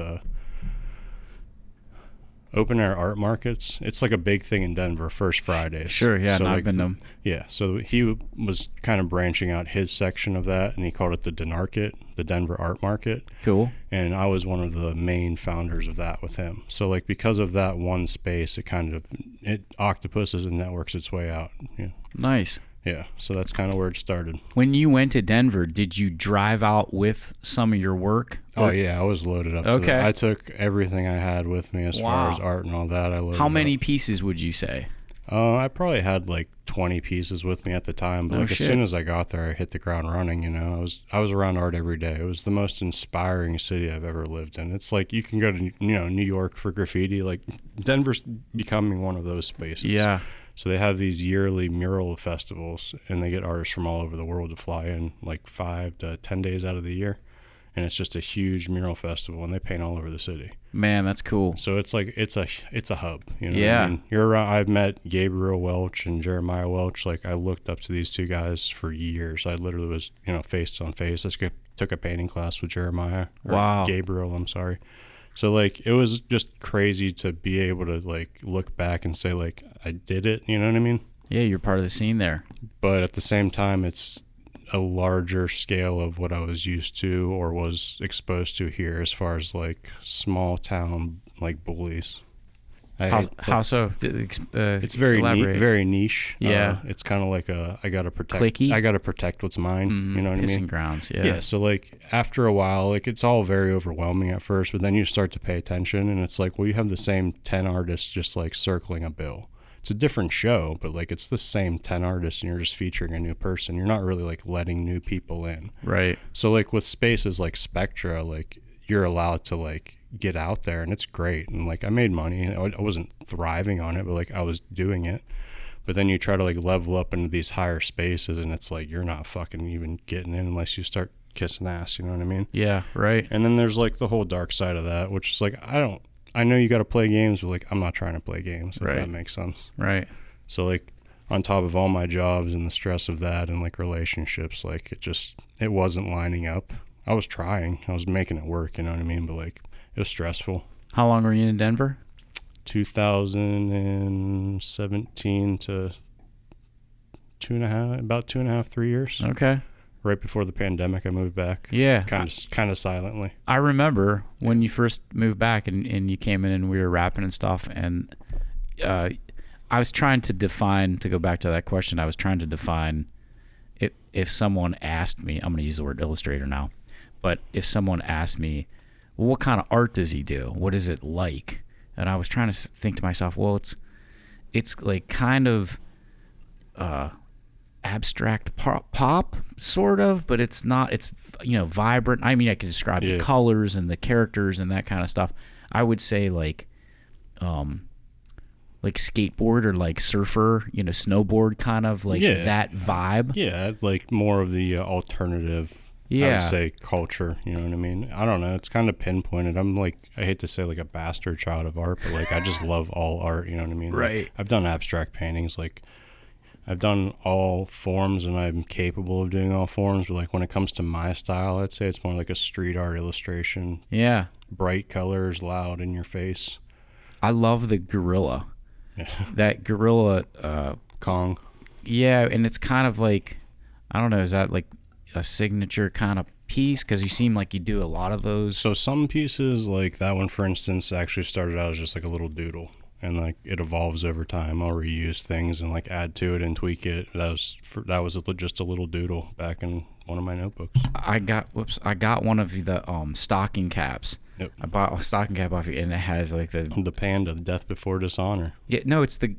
S2: open air art markets. It's like a big thing in Denver, first Fridays.
S1: Sure, yeah,
S2: so
S1: I've
S2: like,
S1: been to them.
S2: Yeah, so he was kind of branching out his section of that, and he called it the Denarket, the Denver Art Market.
S1: Cool.
S2: And I was one of the main founders of that with him. So like because of that one space, it octopuses and networks its way out. Yeah.
S1: Nice.
S2: Yeah, so that's kind of where it started.
S1: When you went to Denver, did you drive out with some of your work?
S2: Oh, yeah, I was loaded up.
S1: Okay.
S2: I took everything I had with me as far as art and all that. I loaded
S1: How many
S2: up.
S1: pieces would you say?
S2: I probably had like 20 pieces with me at the time, but as soon as I got there, I hit the ground running. I was around art every day. It was the most inspiring city I've ever lived in. It's like you can go to New York for graffiti. Like Denver's becoming one of those spaces.
S1: Yeah.
S2: So they have these yearly mural festivals, and they get artists from all over the world to fly in like 5 to 10 days out of the year. And it's just a huge mural festival, and they paint all over the city.
S1: Man, that's cool.
S2: So it's like it's a hub.
S1: Yeah.
S2: I mean, you're around. I've met Gabriel Welch and Jeremiah Welch. Like I looked up to these 2 guys for years. I literally was face on face. I took a painting class with Jeremiah.
S1: Wow.
S2: Gabriel, I'm sorry. So like it was just crazy to be able to like look back and say like I did it. You know what I mean?
S1: Yeah, you're part of the scene there.
S2: But at the same time, it's a larger scale of what I was used to or was exposed to here as far as like small town like bullies.
S1: How so?
S2: It's very niche.
S1: Yeah.
S2: It's kind of like I gotta protect.
S1: Cliquey?
S2: I gotta protect what's mine. You know what I mean?
S1: Pissing grounds. Yeah.
S2: Yeah. So like after a while, like it's all very overwhelming at first, but then you start to pay attention, and it's like, well, you have the same 10 artists just like circling a bill. It's a different show, but like it's the same 10 artists, and you're just featuring a new person. You're not really like letting new people in.
S1: Right.
S2: So like with spaces like Spectra, like you're allowed to like get out there, and it's great. And like I made money. I wasn't thriving on it, but like I was doing it. But then you try to like level up into these higher spaces, and it's like you're not fucking even getting in unless you start kissing ass. You know what I mean?
S1: Yeah, right.
S2: And then there's like the whole dark side of that, which is like I know you got to play games, but like I'm not trying to play games. If that makes sense.
S1: Right.
S2: So like on top of all my jobs and the stress of that and like relationships, like it wasn't lining up. I was trying. I was making it work, you know what I mean? But like it was stressful.
S1: How long were you in Denver?
S2: 2017 to about 2.5, 3 years.
S1: Okay.
S2: Right before the pandemic, I moved back.
S1: Yeah.
S2: Kind of silently.
S1: I remember when you first moved back and you came in and we were rapping and stuff, and I was trying to define, to go back to that question, I was trying to define if someone asked me, I'm going to use the word illustrator now, but if someone asked me, well, what kind of art does he do? What is it like? And I was trying to think to myself, well, it's like kind of abstract pop sort of, but it's not, it's, you know, vibrant. I mean, I could describe the colors and the characters and that kind of stuff. I would say like skateboard or like surfer, you know, snowboard kind of like that vibe.
S2: Yeah, like more of the alternative, I would say, culture, you know what I mean? I don't know, it's kind of pinpointed. I'm like, I hate to say like a bastard child of art, but like I just love all art, you know what I mean?
S1: Right.
S2: Like, I've done abstract paintings, like I've done all forms and I'm capable of doing all forms, but like when it comes to my style, I'd say it's more like a street art illustration.
S1: Yeah.
S2: Bright colors, loud in your face.
S1: I love the gorilla.
S2: Yeah.
S1: That gorilla
S2: Kong.
S1: Yeah, and it's kind of like, I don't know, is that like a signature kind of piece? Because you seem like you do a lot of those.
S2: So some pieces, like that one for instance, actually started out as just like a little doodle, and like it evolves over time. I'll reuse things and like add to it and tweak it. That was just a little doodle back in one of my notebooks.
S1: I got one of the stocking caps.
S2: Yep.
S1: I bought a stocking cap off you, and it has like the
S2: panda, Death Before Dishonor.
S1: Yeah, no, it's the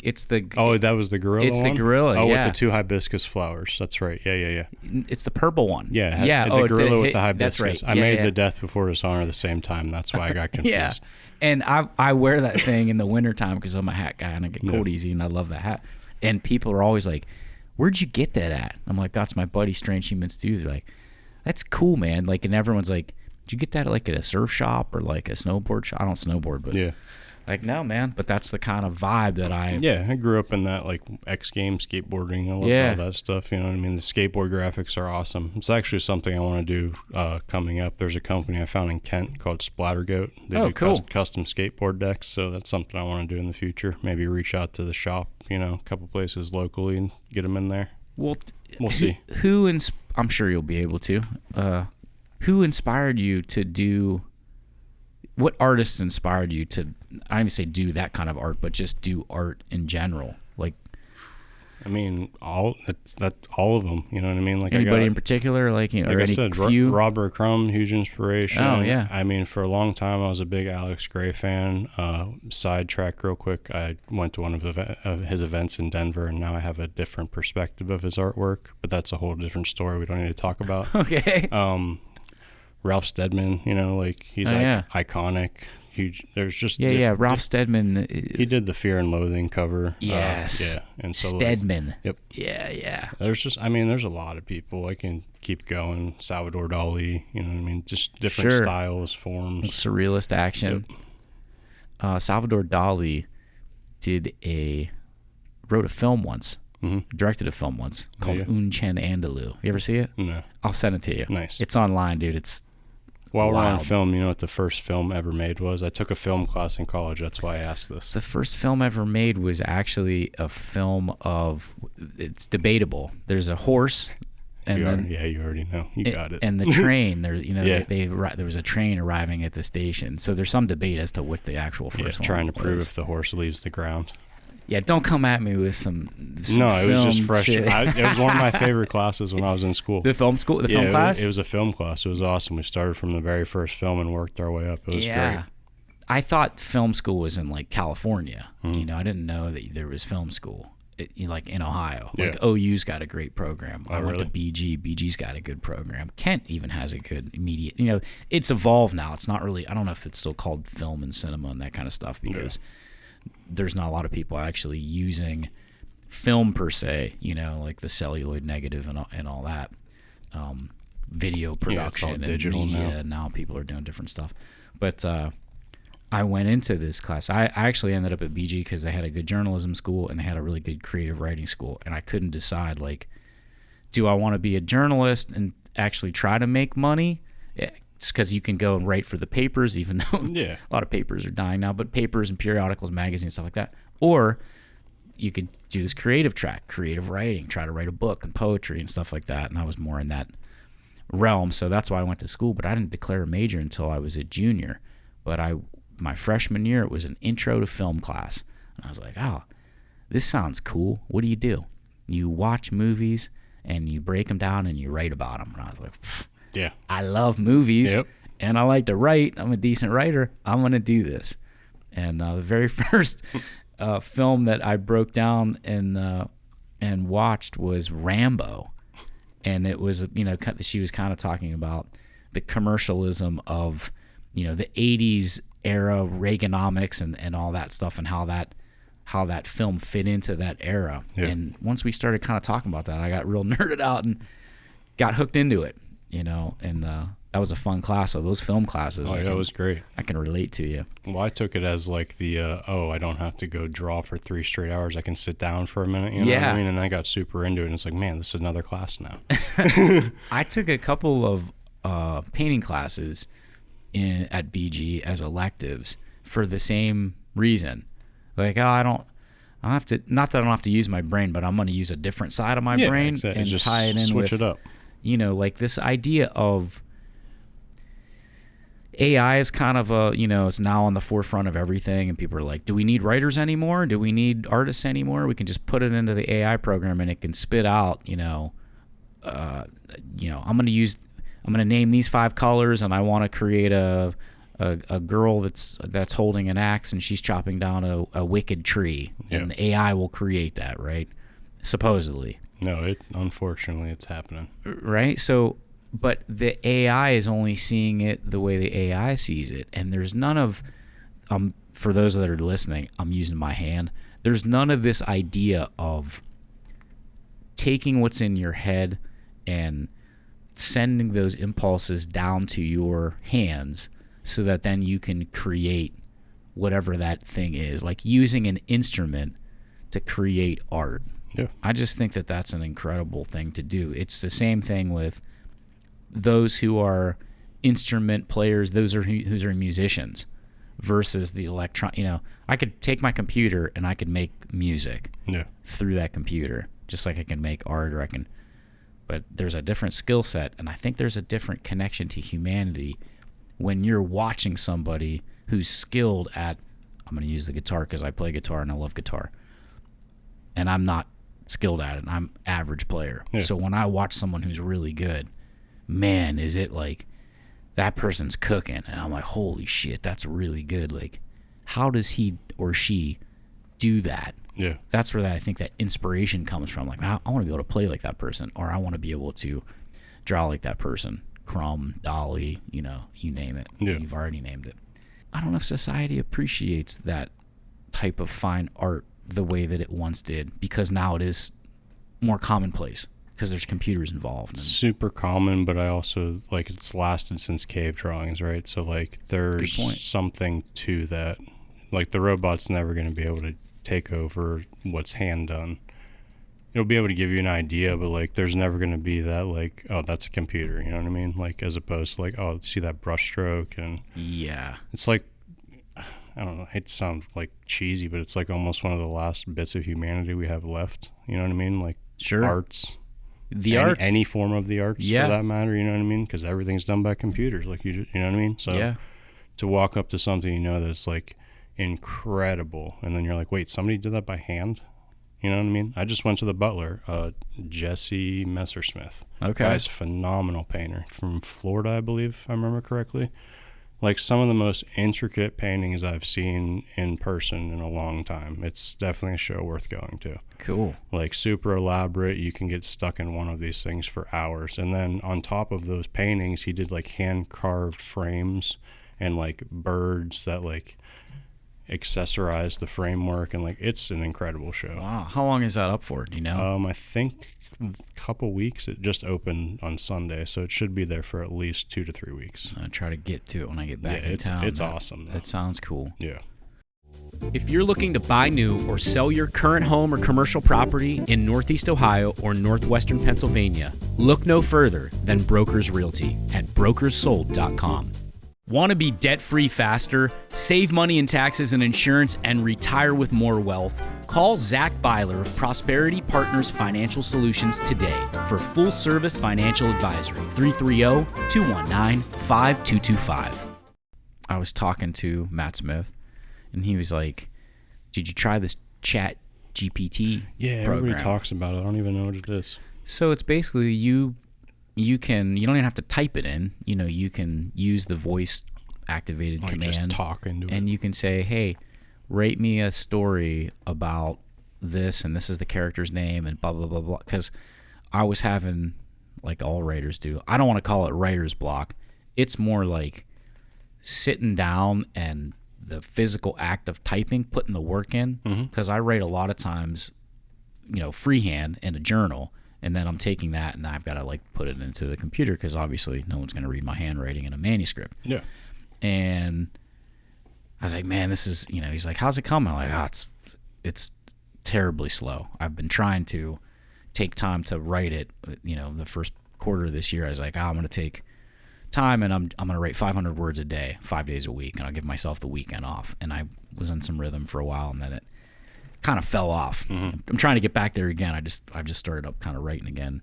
S2: Oh, that was the gorilla.
S1: It's
S2: one?
S1: the gorilla.
S2: Oh,
S1: yeah.
S2: with the 2 hibiscus flowers. That's right. Yeah.
S1: It's the purple one.
S2: Yeah.
S1: Yeah.
S2: The gorilla with the
S1: That's
S2: hibiscus.
S1: right.
S2: I made the Death Before Dishonor at the same time. That's why I got confused.
S1: Yeah. And I wear that thing in the wintertime because I'm a hat guy and I get cold easy, and I love that hat. And people are always like, "Where'd you get that at?" I'm like, "That's my buddy Strange Human Stew." They're like, "That's cool, man." Like, and everyone's like, "Did you get that like at a surf shop or like a snowboard shop?" I don't snowboard, but like, no, man. But that's the kind of vibe that I
S2: grew up in that, like X Games skateboarding. I loved all that stuff. You know what I mean? The skateboard graphics are awesome. It's actually something I want to do coming up. There's a company I found in Kent called Splattergoat. They do
S1: cool.
S2: Custom skateboard decks. So that's something I want to do in the future. Maybe reach out to the shop, you know, a couple places locally and get them in there.
S1: Well,
S2: we'll see.
S1: I'm sure you'll be able to. Who inspired you to do? What artists inspired you to? I don't even say do that kind of art, but just do art in general. Like,
S2: I mean, all of them. You know what I mean? Like
S1: anybody in particular? Like, you know,
S2: like
S1: or
S2: I
S1: any
S2: said,
S1: few?
S2: Robert Crumb, huge inspiration.
S1: Oh yeah.
S2: I mean, for a long time, I was a big Alex Gray fan. Sidetrack real quick. I went to one of his events in Denver, and now I have a different perspective of his artwork. But that's a whole different story we don't need to talk about.
S1: Okay.
S2: Ralph Steadman, you know, like he's iconic, huge. There's just
S1: Ralph Steadman.
S2: He did the Fear and Loathing cover.
S1: Yes.
S2: And so
S1: Steadman.
S2: Yep.
S1: Yeah.
S2: There's a lot of people. I can keep going. Salvador Dali, you know what I mean? Just different styles, forms.
S1: Surrealist action. Yep. Salvador Dali wrote a film once. Mm-hmm. Directed a film once called Un Chen Andalou. You ever see it?
S2: No.
S1: I'll send it to you.
S2: Nice.
S1: It's online, dude. It's
S2: While
S1: wild.
S2: We're on film, you know what the first film ever made was? I took a film class in college. That's why I asked this.
S1: The first film ever made was actually a film of. It's debatable. There's a horse, and
S2: you
S1: then
S2: already know. You got it.
S1: And the train. There, you know, there was a train arriving at the station. So there's some debate as to what the actual first one
S2: trying to
S1: was.
S2: prove if the horse leaves the ground.
S1: Yeah, don't come at me with some
S2: no, it was just fresh.
S1: Shit.
S2: It was one of my favorite classes when I was in school.
S1: The film class?
S2: It was a film class. It was awesome. We started from the very first film and worked our way up. It was great.
S1: I thought film school was in like California. Mm-hmm. You know, I didn't know that there was film school like in Ohio. Like OU's got a great program. I went to BG. BG's got a good program. Kent even has a good immediate. You know, it's evolved now. It's not really. I don't know if it's still called film and cinema and that kind of stuff because. There's not a lot of people actually using film per se, like the celluloid negative and all that. Video production and
S2: digital
S1: media. Now people are doing different stuff. But I went into this class. I actually ended up at BG because they had a good journalism school and they had a really good creative writing school. And I couldn't decide, like, do I want to be a journalist and actually try to make money? It's because you can go and write for the papers, even though a lot of papers are dying now, but papers and periodicals, magazines, stuff like that. Or you could do this creative track, creative writing, try to write a book and poetry and stuff like that. And I was more in that realm. So that's why I went to school, but I didn't declare a major until I was a junior. But my freshman year, it was an intro to film class. And I was like, oh, this sounds cool. What do? You watch movies and you break them down and you write about them. And I was like,
S2: yeah,
S1: I love movies and I like to write. I'm a decent writer. I'm going to do this. And the very first film that I broke down and watched was Rambo. And it was, she was kind of talking about the commercialism of, the 80s era Reaganomics and all that stuff, and how that film fit into that era. Yeah. And once we started kind of talking about that, I got real nerded out and got hooked into it, and that was a fun class. So those film classes,
S2: it was great.
S1: I can relate to you.
S2: Well, I took it as like the, I don't have to go draw for 3 straight hours. I can sit down for a minute, you know what I mean? And I got super into it, and it's like, man, this is another class now.
S1: I took a couple of painting classes at BG as electives for the same reason. Like, I don't have to, not that I don't have to use my brain, but I'm going to use a different side of my brain and
S2: just
S1: tie it in
S2: switch
S1: with,
S2: it up.
S1: Like this idea of AI is kind of it's now on the forefront of everything, and people are like, do we need writers anymore? Do we need artists anymore? We can just put it into the AI program and it can spit out, I'm going to name these 5 colors, and I want to create a girl that's holding an axe and she's chopping down a wicked tree, and the AI will create that, right? Supposedly.
S2: No, unfortunately it's happening.
S1: Right? So, but the AI is only seeing it the way the AI sees it, and there's none of, for those that are listening, I'm using my hand. There's none of this idea of taking what's in your head and sending those impulses down to your hands so that then you can create whatever that thing is, like using an instrument to create art.
S2: Yeah.
S1: I just think that that's an incredible thing to do. It's the same thing with those who are instrument players, those are who are musicians, versus the electron. I could take my computer and I could make music through that computer, just like I can make art, or but there's a different skill set, and I think there's a different connection to humanity when you're watching somebody who's skilled at, I'm going to use the guitar because I play guitar and I love guitar, and I'm not skilled at it. I'm average player. Yeah. So when I watch someone who's really good, man, is it like that person's cooking, and I'm like, holy shit, that's really good. Like, how does he or she do that?
S2: Yeah.
S1: That's where I think that inspiration comes from. Like, I want to be able to play like that person, or I want to be able to draw like that person. Crumb, Dolly, you name it.
S2: Yeah.
S1: You've already named it. I don't know if society appreciates that type of fine art the way that it once did, because now it is more commonplace because there's computers involved.
S2: Super common, but I also, like, it's lasted since cave drawings, right? So, like, there's something to that. Like, the robot's never going to be able to take over what's hand done. It'll be able to give you an idea, but like there's never going to be that like, oh, that's a computer, you know what I mean? Like, as opposed to like, oh, see that brush stroke, and it's like, I don't know, I hate to sound like cheesy, but it's like almost one of the last bits of humanity we have left, you know what I mean? Like, arts, any form of the arts for that matter, you know what I mean? Because everything's done by computers, like you know what I mean? So to walk up to something that's like incredible, and then you're like, wait, somebody did that by hand? You know what I mean? I just went to the butler, Jesse Messersmith.
S1: Okay.
S2: Guy's phenomenal painter from Florida, I believe, if I remember correctly. Like, some of the most intricate paintings I've seen in person in a long time. It's definitely a show worth going to.
S1: Cool.
S2: Like, super elaborate. You can get stuck in one of these things for hours. And then on top of those paintings, he did like hand-carved frames and like birds that like... accessorize the framework, and like it's an incredible show.
S1: Wow. How long is that up for? Do you know?
S2: I think a couple weeks. It just opened on Sunday, so it should be there for at least 2 to 3 weeks.
S1: I'll try to get to it when I get back in town.
S2: It's awesome, though.
S1: That sounds cool.
S2: Yeah.
S5: If you're looking to buy new or sell your current home or commercial property in Northeast Ohio or Northwestern Pennsylvania, look no further than Brokers Realty at brokerssold.com. Want to be debt-free faster, save money in taxes and insurance, and retire with more wealth? Call Zach Byler of Prosperity Partners Financial Solutions today for full-service financial advisory. 330-219-5225.
S1: I was talking to Matt Smith, and he was like, did you try this Chat GPT
S2: Yeah,
S1: program?
S2: everybody talks about it. I don't even know what it is.
S1: So it's basically you don't even have to type it in. You can use the voice activated
S2: Like
S1: command.
S2: just talk into
S1: and
S2: it.
S1: you can say, hey, rate me a story about this, and this is the character's name, and blah, blah, blah, blah. Because I was having, like all writers do, I don't want to call it writer's block. It's more like sitting down and the physical act of typing, putting the work in. Because I write a lot of times, freehand in a journal, and then I'm taking that and I've got to like put it into the computer because obviously no one's going to read my handwriting in a manuscript.
S2: Yeah.
S1: And I was like, man, this is, he's like, how's it coming? I'm like, it's terribly slow. I've been trying to take time to write it, the first quarter of this year. I was like, I'm going to take time and I'm going to write 500 words a day, 5 days a week, and I'll give myself the weekend off. And I was on some rhythm for a while, and then it kind of fell off. I'm trying to get back there again. I've just started up kind of writing again.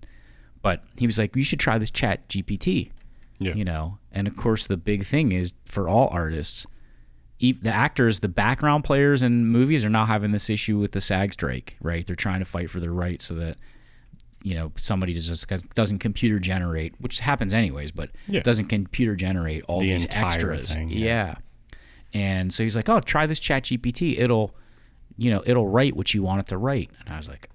S1: But he was like, you should try this Chat GPT.
S2: Yeah.
S1: And of course the big thing is for all artists, the actors, the background players in movies are now having this issue with the SAG strike, right? They're trying to fight for their rights so that somebody just doesn't computer generate, which happens anyways, but doesn't computer generate all these
S2: entire
S1: extras.
S2: thing,
S1: yeah. And so he's like, oh, try this Chat GPT. It'll write what you want it to write. And I was like,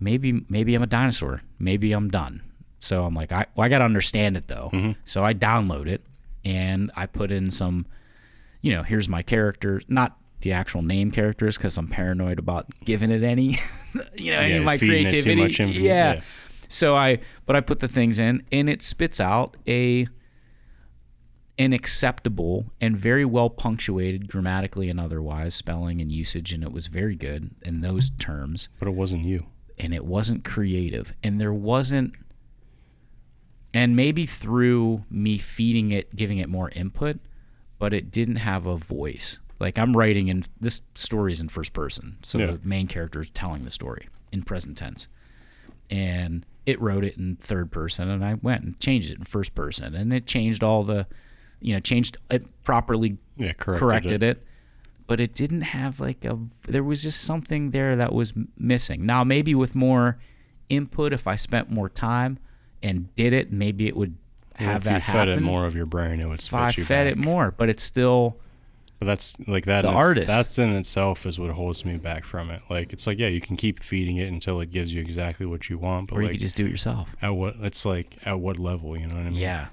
S1: maybe I'm a dinosaur. Maybe I'm done. So I'm like, I got to understand it though. So I download it and I put in some, here's my character, not the actual name characters because I'm paranoid about giving it any, any of my
S2: feeding
S1: creativity.
S2: it too much information.
S1: Yeah. So I put the things in and it spits out an acceptable and very well punctuated grammatically and otherwise, spelling and usage, and it was very good in those terms.
S2: But it wasn't you.
S1: And it wasn't creative. And there wasn't, and maybe through me feeding it, giving it more input, but it didn't have a voice. Like I'm writing in, this story is in first person. So the main character is telling the story in present tense. And it wrote it in third person, and I went and changed it in first person. And it changed all the, changed it properly, corrected it. But it didn't have there was just something there that was missing. Now, maybe with more input, if I spent more time and did it, maybe it would have that happen.
S2: If you fed it more of your brain, it would spit you
S1: If I fed
S2: back.
S1: it more, but it's still...
S2: But that's like that.
S1: The artist.
S2: That's in itself is what holds me back from it. Like it's like, yeah, you can keep feeding it until it gives you exactly what you want. But
S1: Or you
S2: like,
S1: could just do it yourself.
S2: at what level? You know what I mean?
S1: Yeah.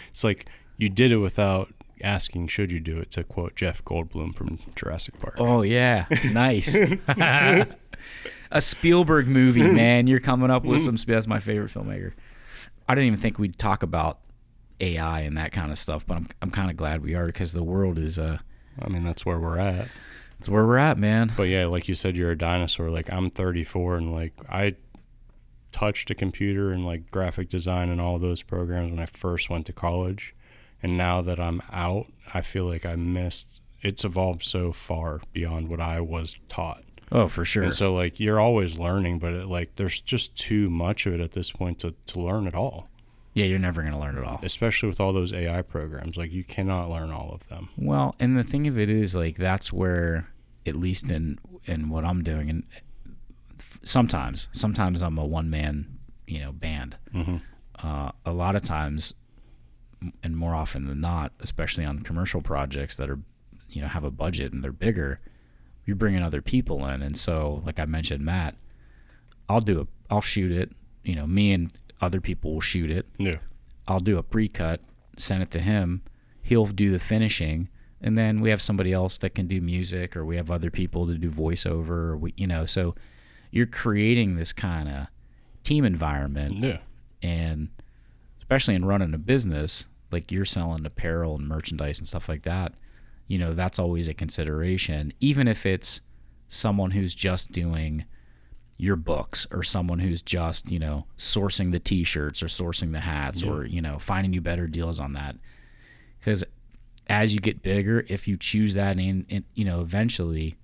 S2: It's like you did it without asking, should you do it? To quote Jeff Goldblum from Jurassic Park.
S1: Oh, yeah. Nice. A Spielberg movie, man. You're coming up with some... That's my favorite filmmaker. I didn't even think we'd talk about AI and that kind of stuff, but I'm kind of glad we are because the world is...
S2: I mean, that's where we're at.
S1: It's where we're at, man.
S2: But yeah, like you said, you're a dinosaur. Like I'm 34 and like I touched a computer and like graphic design and all those programs when I first went to college. And now that I'm out, I feel like it's evolved so far beyond what I was taught.
S1: Oh, for sure.
S2: And so like you're always learning, but there's just too much of it at this point to learn it all.
S1: Yeah, you're never going to learn it all.
S2: Especially with all those AI programs. Like you cannot learn all of them.
S1: Well, and the thing of it is, like, that's where, at least in what I'm doing, and sometimes I'm a one-man, band. A lot of times, and more often than not, especially on commercial projects that are, have a budget and they're bigger, you're bringing other people in. And so, like I mentioned, Matt, I'll shoot it, me and other people will shoot it.
S2: Yeah.
S1: I'll do a pre-cut, send it to him. He'll do the finishing. and then we have somebody else that can do music, or we have other people to do voiceover, or so you're creating this kind of team environment.
S2: Yeah.
S1: And especially in running a business, like you're selling apparel and merchandise and stuff like that, that's always a consideration, even if it's someone who's just doing your books, or someone who's just, sourcing the t-shirts or sourcing the hats, or, finding you better deals on that. Because as you get bigger, if you choose that eventually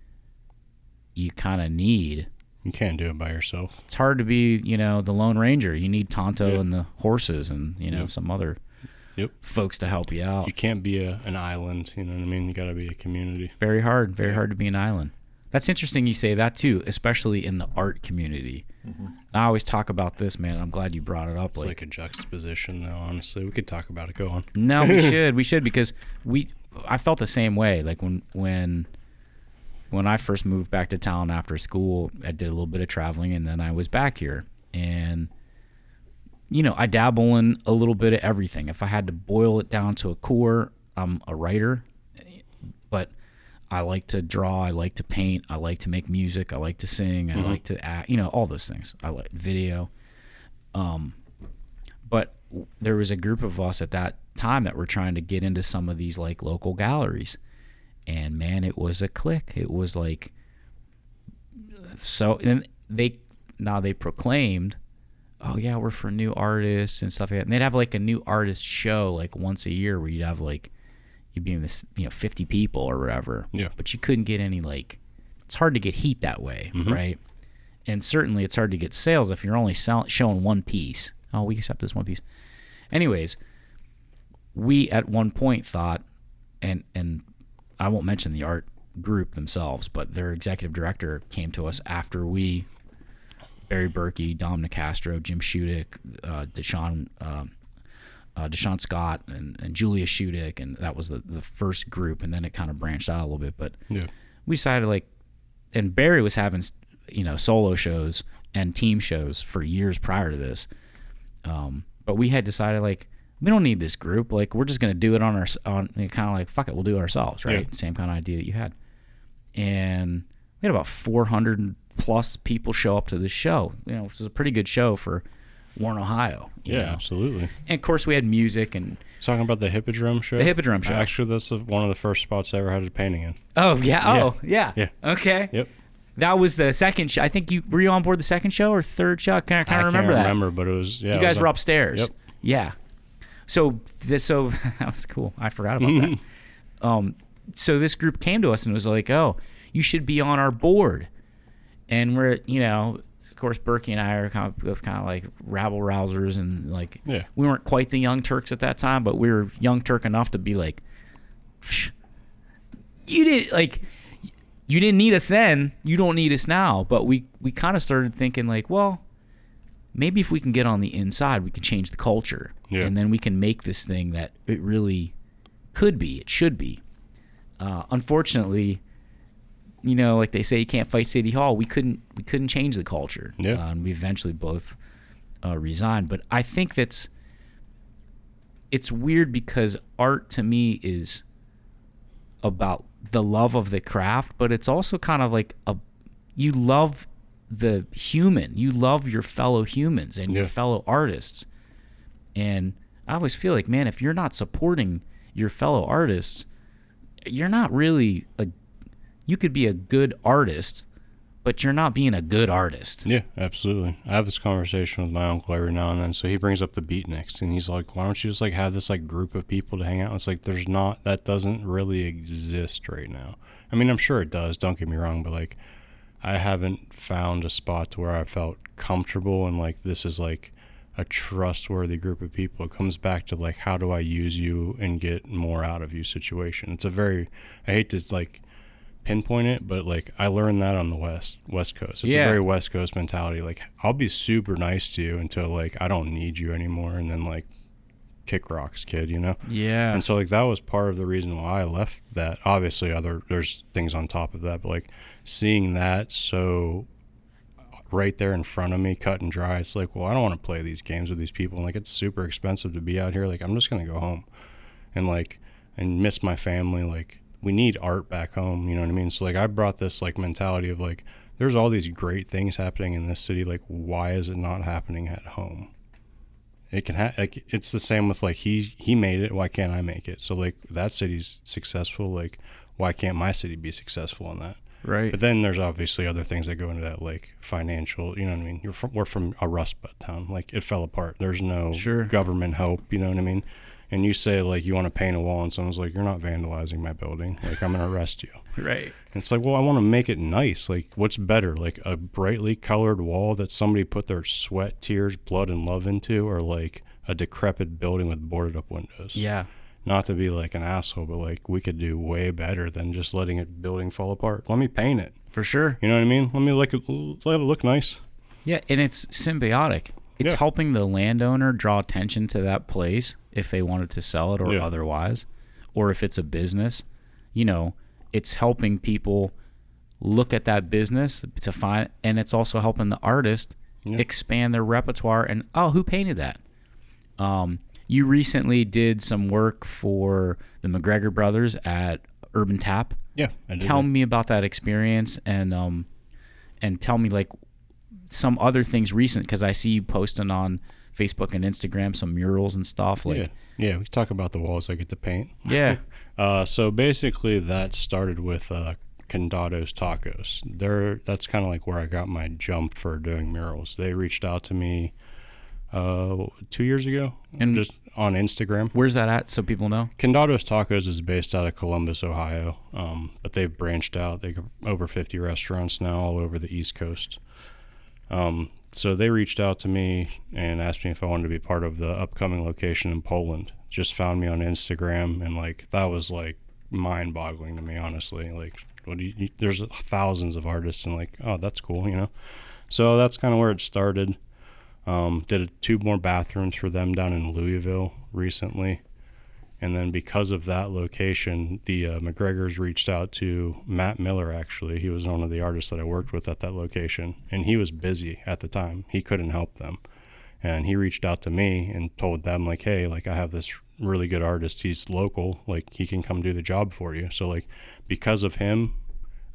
S1: you kind of need.
S2: You can't do it by yourself.
S1: It's hard to be, the Lone Ranger. You need Tonto and the horses and, some other folks to help you out.
S2: You can't be an island, you know what I mean? You got to be a community.
S1: Very hard to be an island. That's interesting you say that too, especially in the art community. Mm-hmm. I always talk about this, man. I'm glad you brought it up.
S2: It's like a juxtaposition, though, honestly. We could talk about it. Go on.
S1: No, we should, because I felt the same way. Like when I first moved back to town after school, I did a little bit of traveling, and then I was back here. And, I dabble in a little bit of everything. If I had to boil it down to a core, I'm a writer. But I like to draw, I like to paint, I like to make music, I like to sing, I like to act, all those things. I like video. But there was a group of us at that time that were trying to get into some of these like local galleries. And man, it was a clique. It was like, so, and they proclaimed, oh yeah, we're for new artists and stuff like that. And they'd have like a new artist show like once a year, where you'd have like, you'd be in this, 50 people or whatever.
S2: Yeah.
S1: But you couldn't get any it's hard to get heat that way, right? And certainly it's hard to get sales if you're only showing one piece. Oh, we accept this one piece. Anyways, we at one point thought, and I won't mention the art group themselves, but their executive director came to us after Barry Berkey, Dom Nicastro, Jim Shudick, Deshaun Scott, and Julia Shudick, and that was the first group, and then it kind of branched out a little bit. But we decided and Barry was having solo shows and team shows for years prior to this, but we had decided we don't need this group. We're just gonna do it on kind of fuck it, we'll do it ourselves, right? Yeah. Same kind of idea that you had, and we had about 400 plus people show up to this show, which is a pretty good show for Warren, Ohio. You know?
S2: Absolutely.
S1: And of course we had music and
S2: talking about the Hippodrome show.
S1: The Hippodrome show.
S2: Actually, that's one of the first spots I ever had a painting in.
S1: Oh yeah. Oh yeah.
S2: Yeah.
S1: Okay.
S2: Yep.
S1: That was the second show. I think were you on board the second show or third show? I can't remember that.
S2: I can't remember, but it was. Yeah.
S1: You guys were upstairs.
S2: Yep.
S1: Yeah. So that was cool. I forgot about that. So this group came to us and was like, "Oh, you should be on our board," and we're of course, Berkey and I are kind of like rabble rousers, and we weren't quite the Young Turks at that time, but we were Young Turk enough to be like, you didn't need us then, you don't need us now. But we kind of started thinking well, maybe if we can get on the inside, we can change the culture, and then we can make this thing that it really could be, it should be. Unfortunately, like they say, you can't fight City Hall. We couldn't change the culture.
S2: Yeah.
S1: And we eventually both resigned. But I think it's weird, because art to me is about the love of the craft, but it's also kind of like you love the human. You love your fellow humans and your fellow artists. And I always feel like, man, if you're not supporting your fellow artists, you're not really you could be a good artist, but you're not being a good artist.
S2: Yeah, absolutely. I have this conversation with my uncle every now and then. So he brings up the beatniks, and he's like, why don't you just have this group of people to hang out? It's that doesn't really exist right now. I mean, I'm sure it does, don't get me wrong, but I haven't found a spot to where I felt comfortable and this is a trustworthy group of people. It comes back to how do I use you and get more out of you situation. It's I hate to pinpoint it, but I learned that on the west coast. It's a very West Coast mentality. I'll be super nice to you until I don't need you anymore, and then kick rocks, kid,
S1: Yeah.
S2: And so that was part of the reason why I left that. Obviously there's things on top of that, but seeing that so right there in front of me, cut and dry, it's well, I don't want to play these games with these people, and it's super expensive to be out here. I'm just gonna go home and and miss my family. we need art back home, you know what I mean? So like I brought this like mentality of like, there's all these great things happening in this city, like why is it not happening at home? It can like it's the same with like he made it, why can't I make it? So like that city's successful, like why can't my city be successful in that?
S1: Right.
S2: But then there's obviously other things that go into that, like financial, you know what I mean? We're from a Rust Belt town. Like it fell apart. There's no government help, you know what I mean? And you say like you want to paint a wall and someone's like, you're not vandalizing my building. Like I'm going to arrest you.
S1: Right.
S2: And it's like, well, I want to make it nice. Like what's better? Like a brightly colored wall that somebody put their sweat, tears, blood, and love into, or like a decrepit building with boarded up windows?
S1: Yeah.
S2: Not to be like an asshole, but like we could do way better than just letting a building fall apart. Let me paint it.
S1: For sure.
S2: You know what I mean? Let it look nice.
S1: Yeah, and it's symbiotic. It's helping the landowner draw attention to that place if they wanted to sell it or otherwise, or if it's a business. You know, it's helping people look at that business to find, and it's also helping the artist expand their repertoire. And who painted that? You recently did some work for the McGregor brothers at Urban Tap.
S2: Yeah, I did.
S1: Tell me about that experience, and tell me like some other things recent, because I see you posting on Facebook and Instagram some murals and stuff. Like,
S2: yeah, we talk about the walls I get to paint.
S1: Yeah.
S2: So basically, that started with Condado's Tacos. That's kind of like where I got my jump for doing murals. They reached out to me 2 years ago, and just on Instagram.
S1: Where's that at, so people know?
S2: Condado's Tacos is based out of Columbus, Ohio, but they've branched out. They got over 50 restaurants now all over the East Coast. So they reached out to me and asked me if I wanted to be part of the upcoming location in Poland. Just found me on Instagram, and like that was like mind-boggling to me, honestly. Like, there's thousands of artists, and like, oh, that's cool, you know. So that's kind of where it started. Did 2 more bathrooms for them down in Louisville recently. And then because of that location, the McGregors reached out to Matt Miller, actually. He was one of the artists that I worked with at that location. And he was busy at the time. He couldn't help them. And he reached out to me and told them, like, hey, like, I have this really good artist. He's local. Like, he can come do the job for you. So, like, because of him,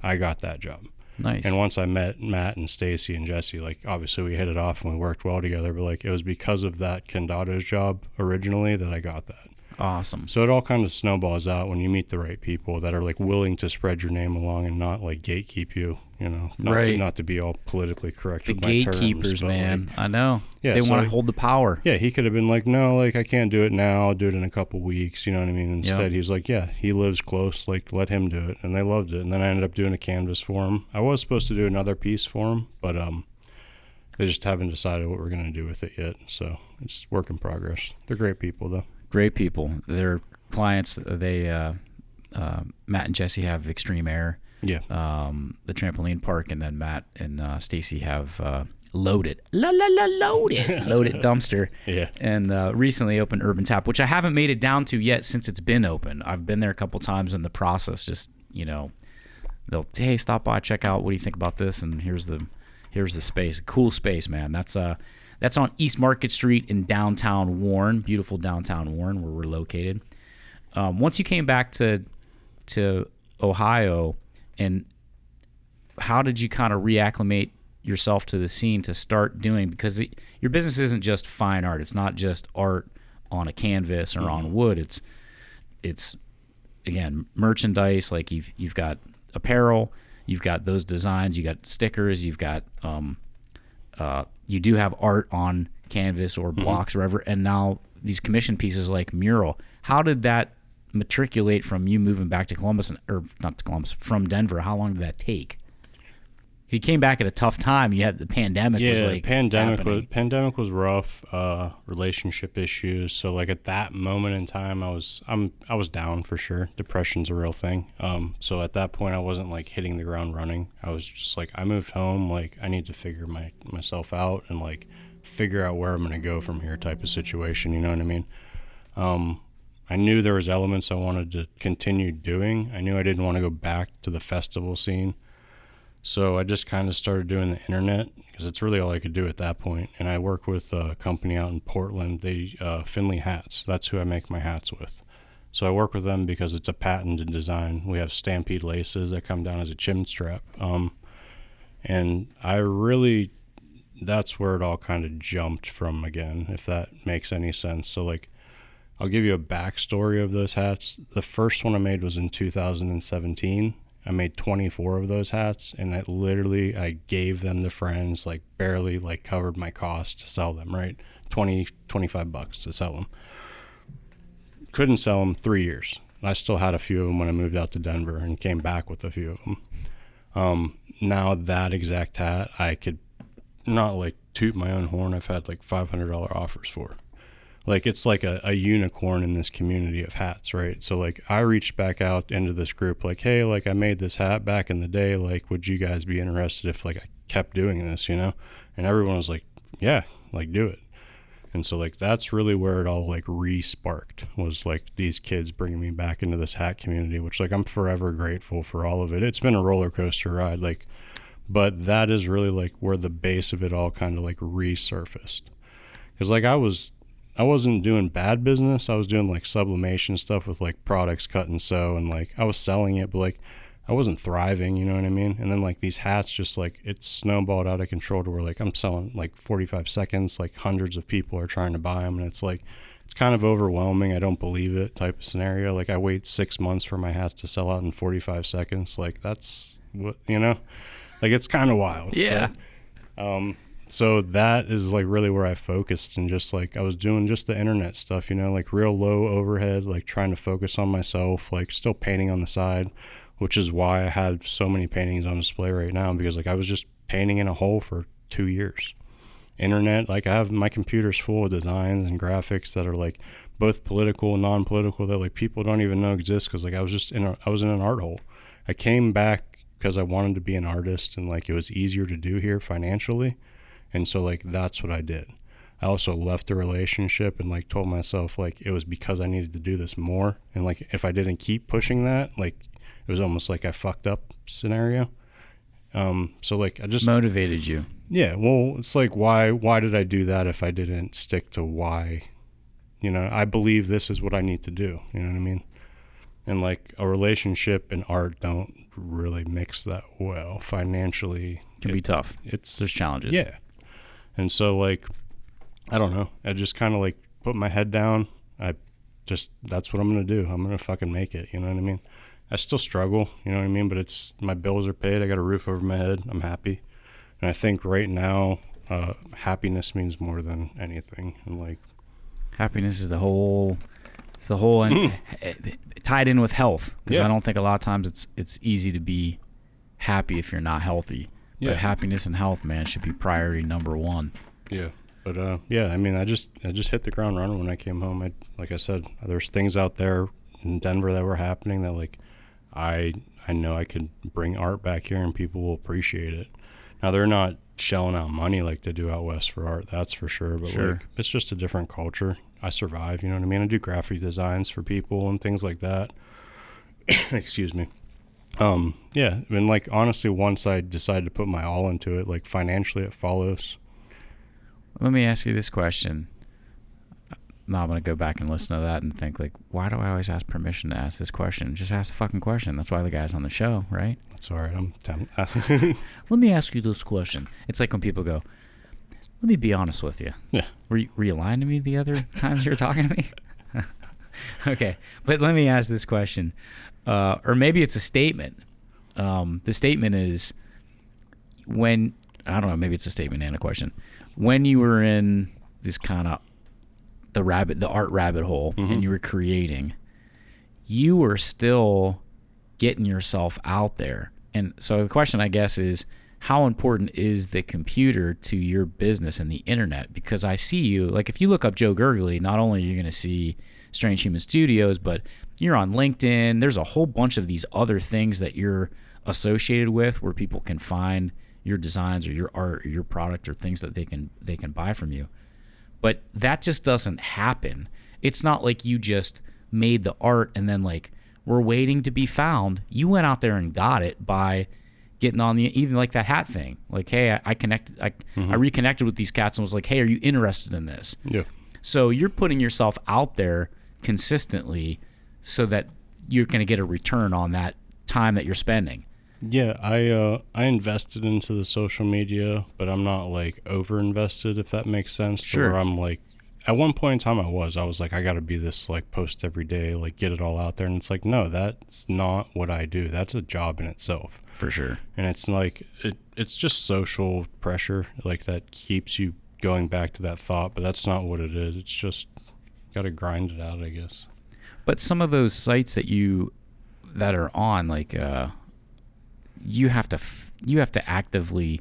S2: I got that job.
S1: Nice.
S2: And once I met Matt and Stacy and Jesse, like, obviously we hit it off and we worked well together. But, like, it was because of that Condado's job originally that I got that.
S1: Awesome.
S2: So it all kind of snowballs out when you meet the right people that are like willing to spread your name along and not like gatekeep you, you know, not to be all politically correct.
S1: The
S2: with my
S1: gatekeepers,
S2: terms,
S1: man.
S2: Like,
S1: I know.
S2: Yeah,
S1: they
S2: so
S1: want to hold the power.
S2: Yeah, he could have been like, no, like I can't do it now. I'll do it in a couple weeks. You know what I mean? Instead, he's like, yeah, he lives close. Like, let him do it. And they loved it. And then I ended up doing a canvas for him. I was supposed to do another piece for him, but they just haven't decided what we're going to do with it yet. So it's work in progress. They're great people, though.
S1: Great people. They're clients. They Matt and Jesse have Extreme Air.
S2: Yeah.
S1: The trampoline park, and then Matt and Stacy have Loaded. Loaded dumpster.
S2: Yeah.
S1: And recently opened Urban Tap, which I haven't made it down to yet since it's been open. I've been there a couple times in the process. Just, you know, they'll, hey, stop by, check out. What do you think about this? And here's the space. Cool space, man. That's on East Market Street in downtown Warren, beautiful downtown Warren, where we're located. Once you came back to Ohio, and how did you kind of reacclimate yourself to the scene to start doing? Because your business isn't just fine art. It's not just art on a canvas or on wood. It's again merchandise. Like you've got apparel, you've got those designs, you got stickers, you've got you do have art on canvas or blocks or whatever, and now these commission pieces like mural. How did that matriculate from you moving back to Columbus, or not to Columbus, from Denver? How long did that take? You came back at a tough time. You had the pandemic.
S2: Yeah,
S1: was like
S2: pandemic was rough. Relationship issues. So like at that moment in time, I was down for sure. Depression's a real thing. So at that point, I wasn't like hitting the ground running. I was just like, I moved home. Like I need to figure myself out and like figure out where I'm gonna go from here, type of situation. You know what I mean? I knew there was elements I wanted to continue doing. I knew I didn't want to go back to the festival scene. So I just kind of started doing the internet because it's really all I could do at that point. And I work with a company out in Portland. They Finley Hats. That's who I make my hats with. So I work with them because it's a patented design. We have Stampede laces that come down as a chin strap. And I really, that's where it all kind of jumped from again, if that makes any sense. So like, I'll give you a backstory of those hats. The first one I made was in 2017. I made 24 of those hats, and I gave them to friends, like barely like covered my cost to sell them, right? 20, 25 bucks to sell them. Couldn't sell them 3 years. I still had a few of them when I moved out to Denver and came back with a few of them. Now that exact hat, I could not like toot my own horn. I've had like $500 offers for. Like, it's like a unicorn in this community of hats, right? So, like, I reached back out into this group, like, hey, like, I made this hat back in the day. Like, would you guys be interested if, like, I kept doing this, you know? And everyone was like, yeah, like, do it. And so, like, that's really where it all, like, re-sparked, was, like, these kids bringing me back into this hat community, which, like, I'm forever grateful for all of it. It's been a roller coaster ride, like, but that is really, like, where the base of it all kind of, like, resurfaced. Because, like, I wasn't doing bad business. I was doing like sublimation stuff with like products cut and sew, and like I was selling it, but like I wasn't thriving, you know what I mean? And then like these hats, just like it snowballed out of control to where like I'm selling like 45 seconds, like hundreds of people are trying to buy them, and it's like, it's kind of overwhelming. I don't believe it type of scenario. Like I wait 6 months for my hats to sell out in 45 seconds. Like that's what, you know, like it's kind of wild.
S1: Yeah.
S2: But, so that is like really where I focused, and just like I was doing just the internet stuff, you know, like real low overhead, like trying to focus on myself, like still painting on the side, which is why I had so many paintings on display right now, because like I was just painting in a hole for 2 years. Internet, like I have my computer's full of designs and graphics that are like both political and non-political that like people don't even know exist, because like I was in an art hole. I came back because I wanted to be an artist, and like it was easier to do here financially. And so like that's what I did. I also left the relationship and like told myself like it was because I needed to do this more, and like if I didn't keep pushing that, like it was almost like I fucked up scenario. So like I just
S1: motivated you.
S2: Yeah, well, it's like why did I do that if I didn't stick to why? You know, I believe this is what I need to do, you know what I mean? And like a relationship and art don't really mix that well financially.
S1: It can be tough. There's challenges.
S2: Yeah. And so, like, I don't know. I just kind of, like, put my head down. That's what I'm going to do. I'm going to fucking make it. You know what I mean? I still struggle. You know what I mean? But my bills are paid. I got a roof over my head. I'm happy. And I think right now, happiness means more than anything. And, like,
S1: happiness is the whole tied in with health. Because I don't think a lot of times it's easy to be happy if you're not healthy. Yeah. But happiness and health, man, should be priority number one.
S2: Yeah. But, yeah, I mean, I just hit the ground running when I came home. Like I said, there's things out there in Denver that were happening that, like, I know I could bring art back here and people will appreciate it. Now, they're not shelling out money like they do out west for art, that's for sure. But, like, it's just a different culture. I survive, you know what I mean? I do graphic designs for people and things like that. Excuse me. Yeah, and like honestly, once I decided to put my all into it, like financially it follows.
S1: Let me ask you this question. Now I'm going to go back and listen to that and think like, why do I always ask permission to ask this question? Just ask the fucking question. That's why the guy's on the show, right?
S2: That's all right.
S1: Let me ask you this question. It's like when people go, let me be honest with you.
S2: Yeah.
S1: Were you lying to me the other times you were talking to me? Okay, but let me ask this question. Or maybe it's a statement. The statement is when, I don't know, maybe it's a statement and a question. When you were in this kind of the art rabbit hole, and you were creating, you were still getting yourself out there. And so the question, I guess, is how important is the computer to your business and the internet? Because I see you, like if you look up Joe Gergley, not only are you going to see Strange Human Studios, but you're on LinkedIn. There's a whole bunch of these other things that you're associated with where people can find your designs or your art or your product or things that they can buy from you. But that just doesn't happen. It's not like you just made the art and then like we're waiting to be found. You went out there and got it by getting on the, even like that hat thing. Like, hey, I reconnected with these cats and was like, hey, are you interested in this?
S2: Yeah.
S1: So you're putting yourself out there consistently so that you're going to get a return on that time that you're spending.
S2: Yeah, I invested into the social media, but I'm not like over invested, if that makes sense. to
S1: Sure.
S2: Where I'm like, at one point in time, I was like, I got to be this like post every day, like get it all out there, and it's like, no, that's not what I do. That's a job in itself,
S1: For sure.
S2: and it's like it's just social pressure, like that keeps you going back to that thought, but that's not what it is. It's just got to grind it out, I guess.
S1: But some of those sites that are on, like, you have to actively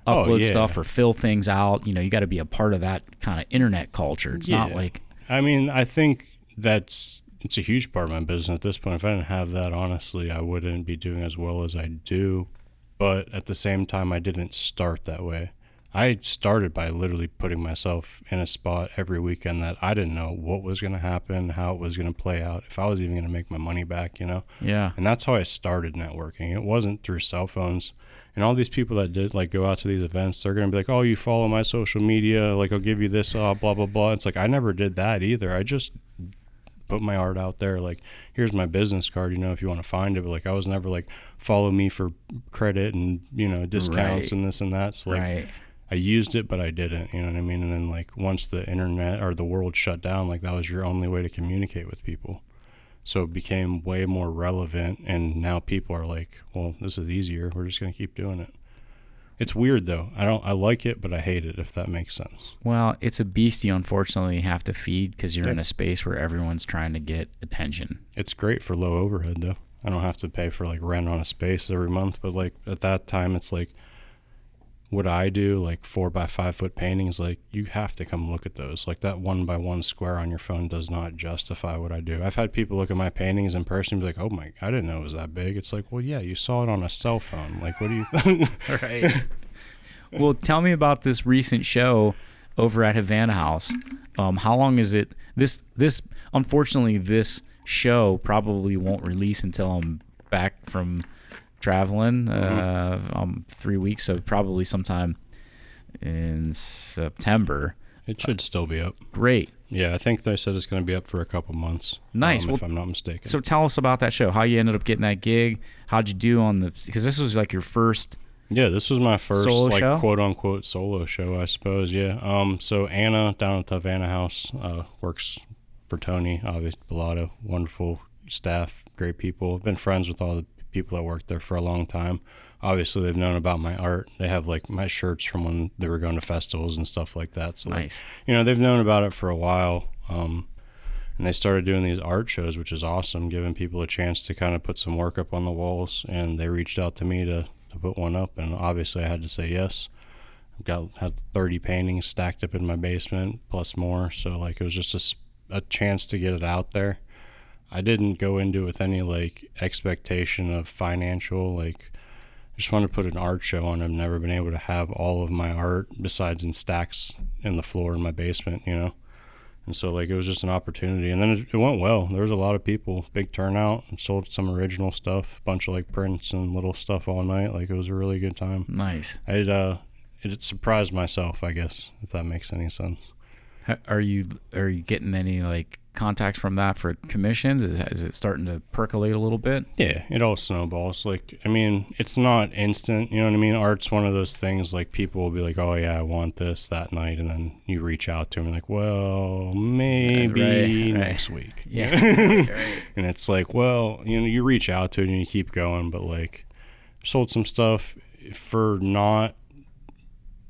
S2: Oh,
S1: upload
S2: yeah.
S1: stuff or fill things out. You got to be a part of that kind of internet culture. It's not
S2: Yeah.
S1: like,
S2: I mean, I think it's a huge part of my business at this point. If I didn't have that, honestly, I wouldn't be doing as well as I do. But at the same time, I didn't start that way. I started by literally putting myself in a spot every weekend that I didn't know what was going to happen, how it was going to play out, if I was even going to make my money back,
S1: yeah.
S2: And that's how I started networking. It wasn't through cell phones. And all these people that did like go out to these events, they're going to be like, oh, you follow my social media, like I'll give you this, blah, blah, blah. It's like, I never did that either. I just put my art out there. Like, here's my business card, if you want to find it. But like, I was never like, follow me for credit and, discounts
S1: Right.
S2: and this and that. So like,
S1: Right.
S2: I used it, but I didn't, you know what I mean? And then like once the internet or the world shut down, like that was your only way to communicate with people. So it became way more relevant, and now people are like, well, this is easier. We're just going to keep doing it. It's weird though. I like it, but I hate it, if that makes sense.
S1: Well, it's a beast you unfortunately have to feed because you're
S2: Yeah.
S1: in a space where everyone's trying to get attention.
S2: It's great for low overhead though. I don't have to pay for like rent on a space every month, but like at that time it's like, what I do, like 4x5 foot paintings, like you have to come look at those. Like that 1x1 square on your phone does not justify what I do. I've had people look at my paintings in person and be like, oh my, I didn't know it was that big. It's like, well, yeah, you saw it on a cell phone. Like, what do you think?
S1: Right. Well, tell me about this recent show over at Havana House. How long is it? This unfortunately, this show probably won't release until I'm back from traveling 3 weeks, so probably sometime in September.
S2: It should still be up.
S1: Great.
S2: Yeah, I think they said it's going to be up for a couple months.
S1: Nice.
S2: If I'm not mistaken.
S1: So tell us about that show. How you ended up getting that gig? How'd you do on because this was like your first.
S2: Yeah, this was my first
S1: Solo
S2: like
S1: show?
S2: quote unquote solo show, I suppose. Yeah. So Anna down at the Havana House works for Tony, obviously Bellato, wonderful staff, great people. I've been friends with all the people that worked there for a long time. Obviously, they've known about my art. They have like my shirts from when they were going to festivals and stuff like that. So
S1: Nice.
S2: like, they've known about it for a while. And they started doing these art shows, which is awesome, giving people a chance to kind of put some work up on the walls. And they reached out to me to put one up, and obviously I had to say yes. Had 30 paintings stacked up in my basement plus more. So like it was just a chance to get it out there. I didn't go into it with any like expectation of financial, like I just wanted to put an art show on. I've never been able to have all of my art besides in stacks in the floor in my basement, And so like it was just an opportunity, and then it went well. There was a lot of people, big turnout, and sold some original stuff, a bunch of like prints and little stuff all night. Like it was a really good time.
S1: Nice.
S2: It surprised myself, I guess, if that makes any sense.
S1: Are you getting any like contacts from that for commissions? Is it starting to percolate a little bit?
S2: Yeah, it all snowballs. Like, I mean, it's not instant, you know what I mean? Art's one of those things, like, people will be like, oh, yeah, I want this that night, and then you reach out to them and like, well, maybe
S1: Right.
S2: next week.
S1: Yeah.
S2: And it's like, well, you reach out to it and you keep going, but, like, sold some stuff for not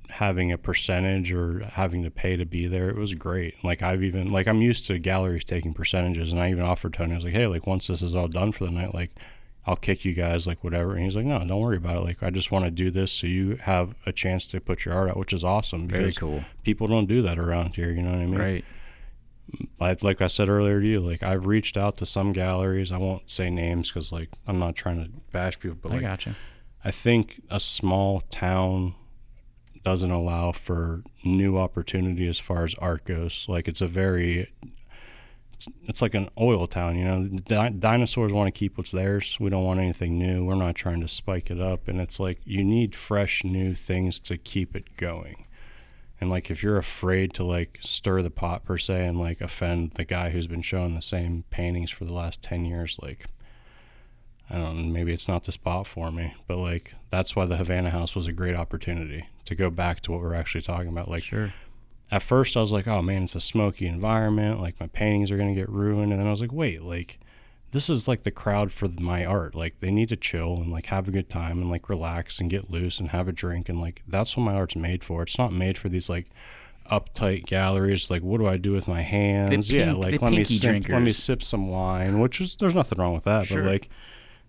S2: having a percentage or having to pay to be there. It was great. Like I'm used to galleries taking percentages, and I even offered Tony, I was like, hey, like once this is all done for the night, like I'll kick you guys, like whatever. And he's like, no, don't worry about it. Like I just want to do this so you have a chance to put your art out, which is awesome.
S1: Very cool.
S2: People don't do that around here, you know what I mean?
S1: Right.
S2: Like I said earlier to you, like I've reached out to some galleries. I won't say names because like I'm not trying to bash people, but
S1: I
S2: like
S1: gotcha.
S2: I think a small town doesn't allow for new opportunity as far as art goes. Like it's like an oil town, dinosaurs want to keep what's theirs. We don't want anything new. We're not trying to spike it up. And it's like you need fresh new things to keep it going. And like, if you're afraid to like stir the pot per se and like offend the guy who's been showing the same paintings for the last 10 years, like, I don't know, maybe it's not the spot for me. But like, that's why the Havana House was a great opportunity to go back to what we're actually talking about. Like,
S1: Sure.
S2: at first I was like, oh man, it's a smoky environment, like my paintings are going to get ruined. And then I was like, wait, like, this is like the crowd for my art. Like, they need to chill and like have a good time and like relax and get loose and have a drink. And like, that's what my art's made for. It's not made for these like uptight galleries. Like, what do I do with my hands? Like, let me sip some wine, which is, there's nothing wrong with that.
S1: Sure.
S2: But like,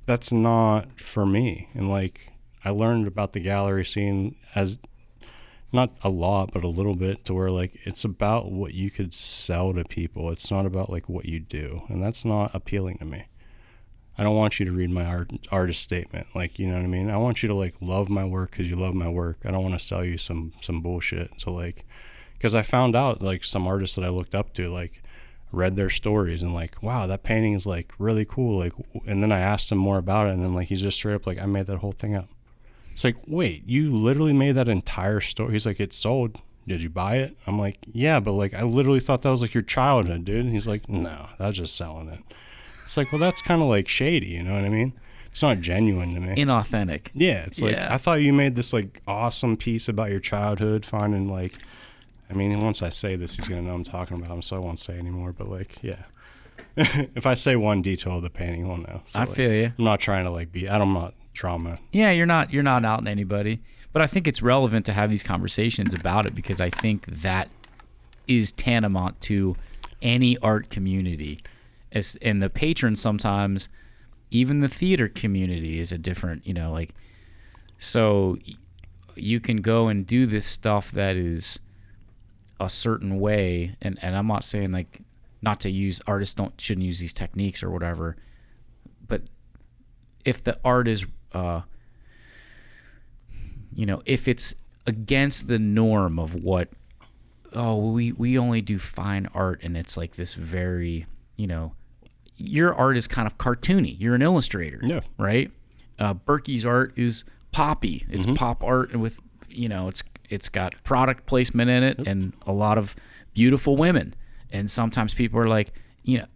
S2: that's not for me. And like, I learned about the gallery scene as not a lot, but a little bit, to where like, it's about what you could sell to people. It's not about like what you do. And that's not appealing to me. I don't want you to read my artist statement. Like, you know what I mean? I want you to like love my work because you love my work. I don't want to sell you some bullshit. So like, because I found out like some artists that I looked up to, like, read their stories and like, wow, that painting is like really cool. Like, and then I asked him more about it, and then like, he's just straight up like, I made that whole thing up. It's like, wait, you literally made that entire story? He's like, it sold. Did you buy it? I'm like, yeah, but like, I literally thought that was like your childhood, dude. And he's like, no, that's just selling it. It's like, well, that's kind of like shady, you know what I mean? It's not genuine to me.
S1: Inauthentic.
S2: Yeah, it's like, I thought you made this like awesome piece about your childhood, finding like, I mean, once I say this, he's gonna know I'm talking about him, so I won't say anymore. But like, yeah, if I say one detail of the painting, he'll know. So,
S1: I feel you.
S2: I'm not trying to like be. I'm not drama.
S1: Yeah, you're not outing anybody. But I think it's relevant to have these conversations about it, because I think that is tantamount to any art community. And the patrons sometimes, even the theater community is a different, you know, like, so you can go and do this stuff that is a certain way, and I'm not saying like not to use, artists shouldn't use these techniques or whatever, but if the art is you know, if it's against the norm of what, we only do fine art, and it's like this very, you know, your art is kind of cartoony, you're an illustrator, right? Berkey's art is poppy, it's pop art, and with, you know, it's got product placement in it and a lot of beautiful women. And sometimes people are like, you know,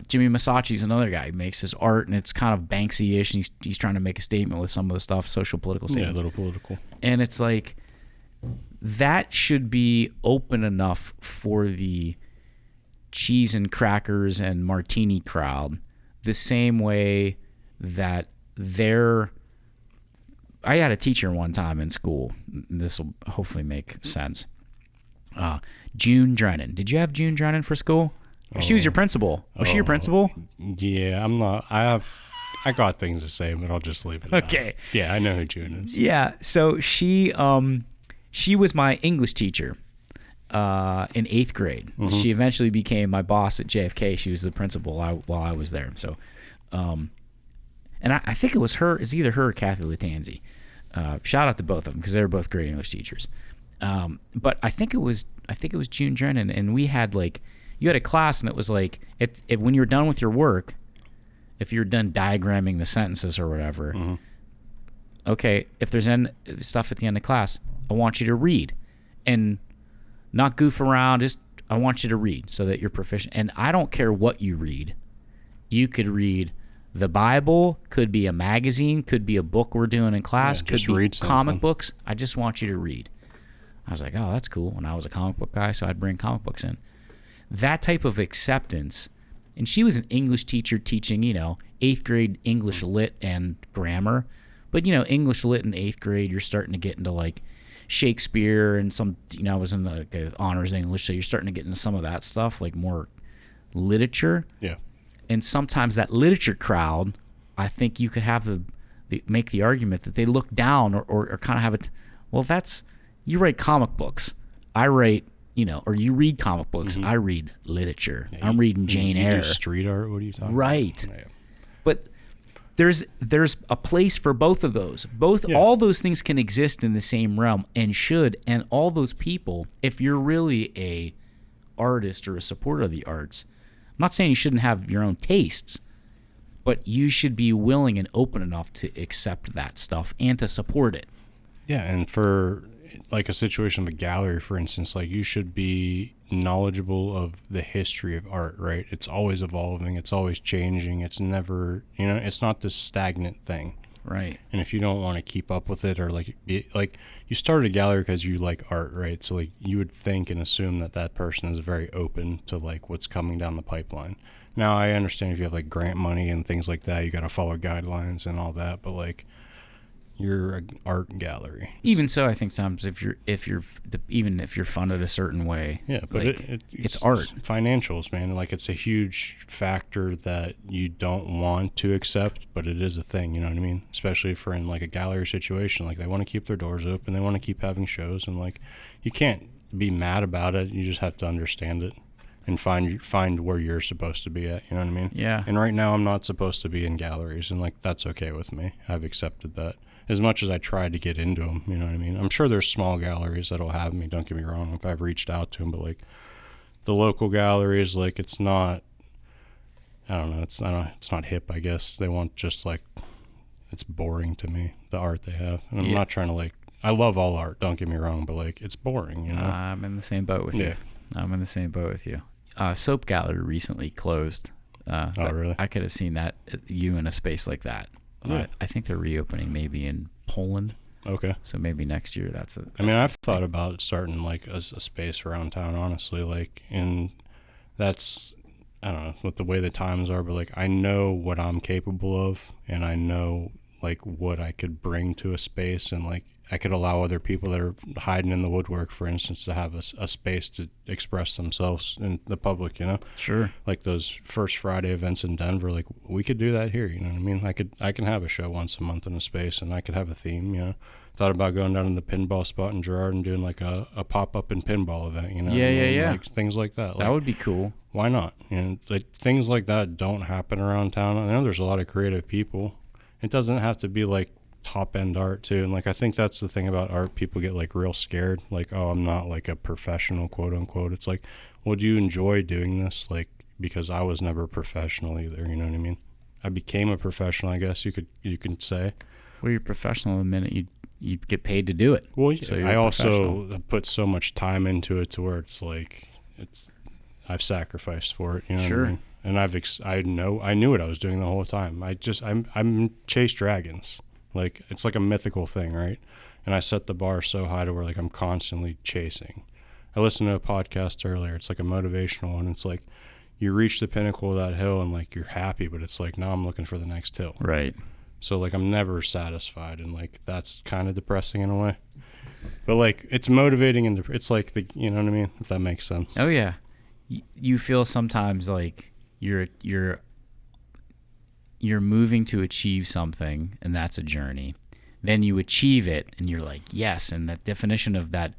S1: Jimmy Masacci's another guy who makes his art, and it's kind of Banksy-ish, and he's trying to make a statement with some of the stuff, social political statements.
S2: Yeah, a little political.
S1: And it's like, that should be open enough for the cheese and crackers and martini crowd, the same way that I had a teacher one time in school. This will hopefully make sense. June Drennan. Did you have June Drennan for school? She was your principal. Was she your principal?
S2: Yeah, I'm not. I got things to say, but I'll just leave it.
S1: Okay.
S2: Yeah, I know who June is.
S1: Yeah. So she was my English teacher in 8th grade. Mm-hmm. She eventually became my boss at JFK. She was the principal while I was there. So, and I think it was her. It's either her or Kathy Latanzi. Shout out to both of them, because they were both great English teachers. But I think it was June Drennan, and we had like, you had a class, and it was like, when you were done with your work, if you're done diagramming the sentences or whatever, okay, if there's any stuff at the end of class, I want you to read and not goof around. Just, I want you to read so that you're proficient. And I don't care what you read. You could read the Bible, could be a magazine, could be a book we're doing in class, could be comic books. I just want you to read. I was like, oh, that's cool. And I was a comic book guy, so I'd bring comic books in. That type of acceptance. And she was an English teacher teaching, you know, 8th grade English lit and grammar. But, you know, English lit in 8th grade, you're starting to get into like Shakespeare and some, you know, I was in like a honors English, so you're starting to get into some of that stuff, like more literature. Yeah. And sometimes that literature crowd, I think you could have make the argument that they look down or kind of have it. Well, you write comic books. I write, you know, or you read comic books. I read literature. I'm reading Jane Eyre.
S2: Do street art. What are you talking about?
S1: Right. Yeah. But there's a place for both of those. All those things can exist in the same realm and should. And all those people, if you're really a artist or a supporter of the arts, I'm not saying you shouldn't have your own tastes, but you should be willing and open enough to accept that stuff and to support it.
S2: Yeah, and like a situation of a gallery, for instance, like you should be knowledgeable of the history of art, right? It's always evolving, it's always changing, it's never, it's not this stagnant thing.
S1: Right.
S2: And if you don't want to keep up with it, or like you started a gallery because you like art, right? So like you would think and assume that that person is very open to like what's coming down the pipeline. Now I understand if you have like grant money and things like that, you got to follow guidelines and all that, but like you're an art gallery.
S1: Even so, I think sometimes even if you're funded a certain way,
S2: Yeah, but
S1: like, it's art.
S2: Financials, man. Like it's a huge factor that you don't want to accept, but it is a thing. You know what I mean? Especially if we're in like a gallery situation, like they want to keep their doors open, they want to keep having shows, and like you can't be mad about it. You just have to understand it and find where you're supposed to be at. You know what I mean?
S1: Yeah.
S2: And right now, I'm not supposed to be in galleries, and like that's okay with me. I've accepted that. As much as I tried to get into them, you know what I mean? I'm sure there's small galleries that'll have me, don't get me wrong, if I've reached out to them, but like the local galleries, like it's not, I don't know, it's not hip, I guess. They want just like, it's boring to me, the art they have. And I'm not trying to like, I love all art, don't get me wrong, but like it's boring, you know?
S1: I'm in the same boat with you. I'm in the same boat with you. Soap Gallery recently closed.
S2: Oh, really?
S1: I could have seen that, you in a space like that.
S2: Yeah.
S1: I think they're reopening maybe in Poland.
S2: Okay.
S1: So maybe next year
S2: I mean, I've thought about starting like a space around town, honestly, like, and that's, I don't know what the way the times are, but like I know what I'm capable of, and I know like what I could bring to a space, and like I could allow other people that are hiding in the woodwork, for instance, to have a space to express themselves in the public, you know?
S1: Sure.
S2: Like those First Friday events in Denver, like we could do that here, you know what I mean? I can have a show once a month in a space, and I could have a theme, you know? Thought about going down to the pinball spot in Girard and doing like a pop-up and pinball event, you know?
S1: Yeah.
S2: Like things like that. Like,
S1: That would be cool.
S2: why not? You know, like things like that don't happen around town. I know there's a lot of creative people. It doesn't have to be like top end art too, and like I think that's the thing about art. People get like real scared, like, oh, I'm not like a professional, quote unquote. It's like, well, do you enjoy doing this? Like, because I was never a professional either, you know what I mean? I became a professional, I guess you could say.
S1: Well, you're professional the minute you get paid to do it.
S2: Well,
S1: So
S2: I also put so much time into it to where it's like I've sacrificed for it, you know
S1: Sure.
S2: what I mean? And I knew what I was doing the whole time. I'm chase dragons. Like it's like a mythical thing, right? And I set the bar so high to where like I'm constantly chasing. I listened to a podcast earlier. It's like a motivational one. It's like you reach the pinnacle of that hill and like you're happy, but it's like now I'm looking for the next hill.
S1: Right.
S2: So like I'm never satisfied, and like that's kind of depressing in a way. But like it's motivating, and it's like you know what I mean, if that makes sense.
S1: Oh yeah. You feel sometimes like you're moving to achieve something, and that's a journey. Then you achieve it, and you're like, yes. And the definition of that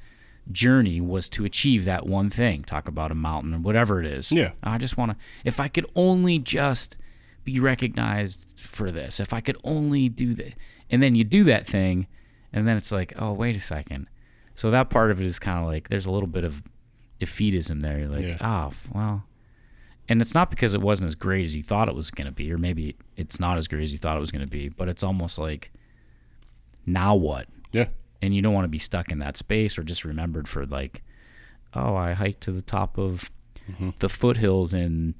S1: journey was to achieve that one thing. Talk about a mountain or whatever it is.
S2: Yeah.
S1: I just want to, if I could only just be recognized for this, if I could only do that. And then you do that thing, and then it's like, oh, wait a second. So that part of it is kind of like, there's a little bit of defeatism there. You're like, oh, well. And it's not because it wasn't as great as you thought it was going to be, or maybe it's not as great as you thought it was going to be, but it's almost like, now what?
S2: Yeah.
S1: And you don't want to be stuck in that space or just remembered for like, oh, I hiked to the top of the foothills in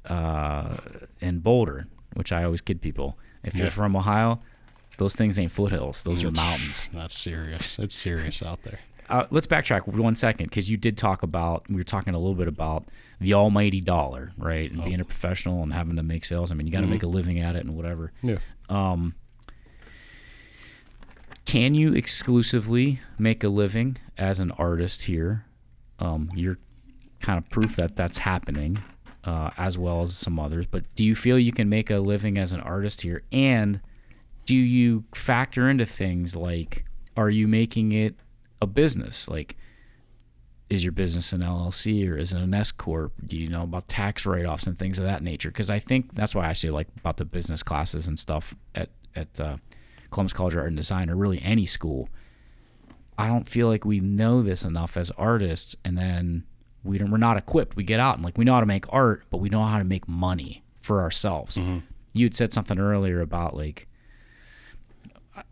S1: Boulder, which I always kid people. If you're from Ohio, those things ain't foothills. Those are mountains.
S2: That's serious. It's serious out there.
S1: Let's backtrack 1 second, because you did talk about, we were talking a little bit about the almighty dollar, right? And being a professional and having to make sales. I mean, you got to make a living at it and whatever.
S2: Yeah.
S1: Can you exclusively make a living as an artist here? You're kind of proof that that's happening, as well as some others. But do you feel you can make a living as an artist here? And do you factor into things like, are you making it a business? Like, is your business an LLC or is it an S corp? Do you know about tax write-offs and things of that nature? Because I think that's why I say like about the business classes and stuff at Columbus College of Art and Design, or really any school. I don't feel like we know this enough as artists, and then we're not equipped. We get out and like we know how to make art, but we know how to make money for ourselves. You had said something earlier about like,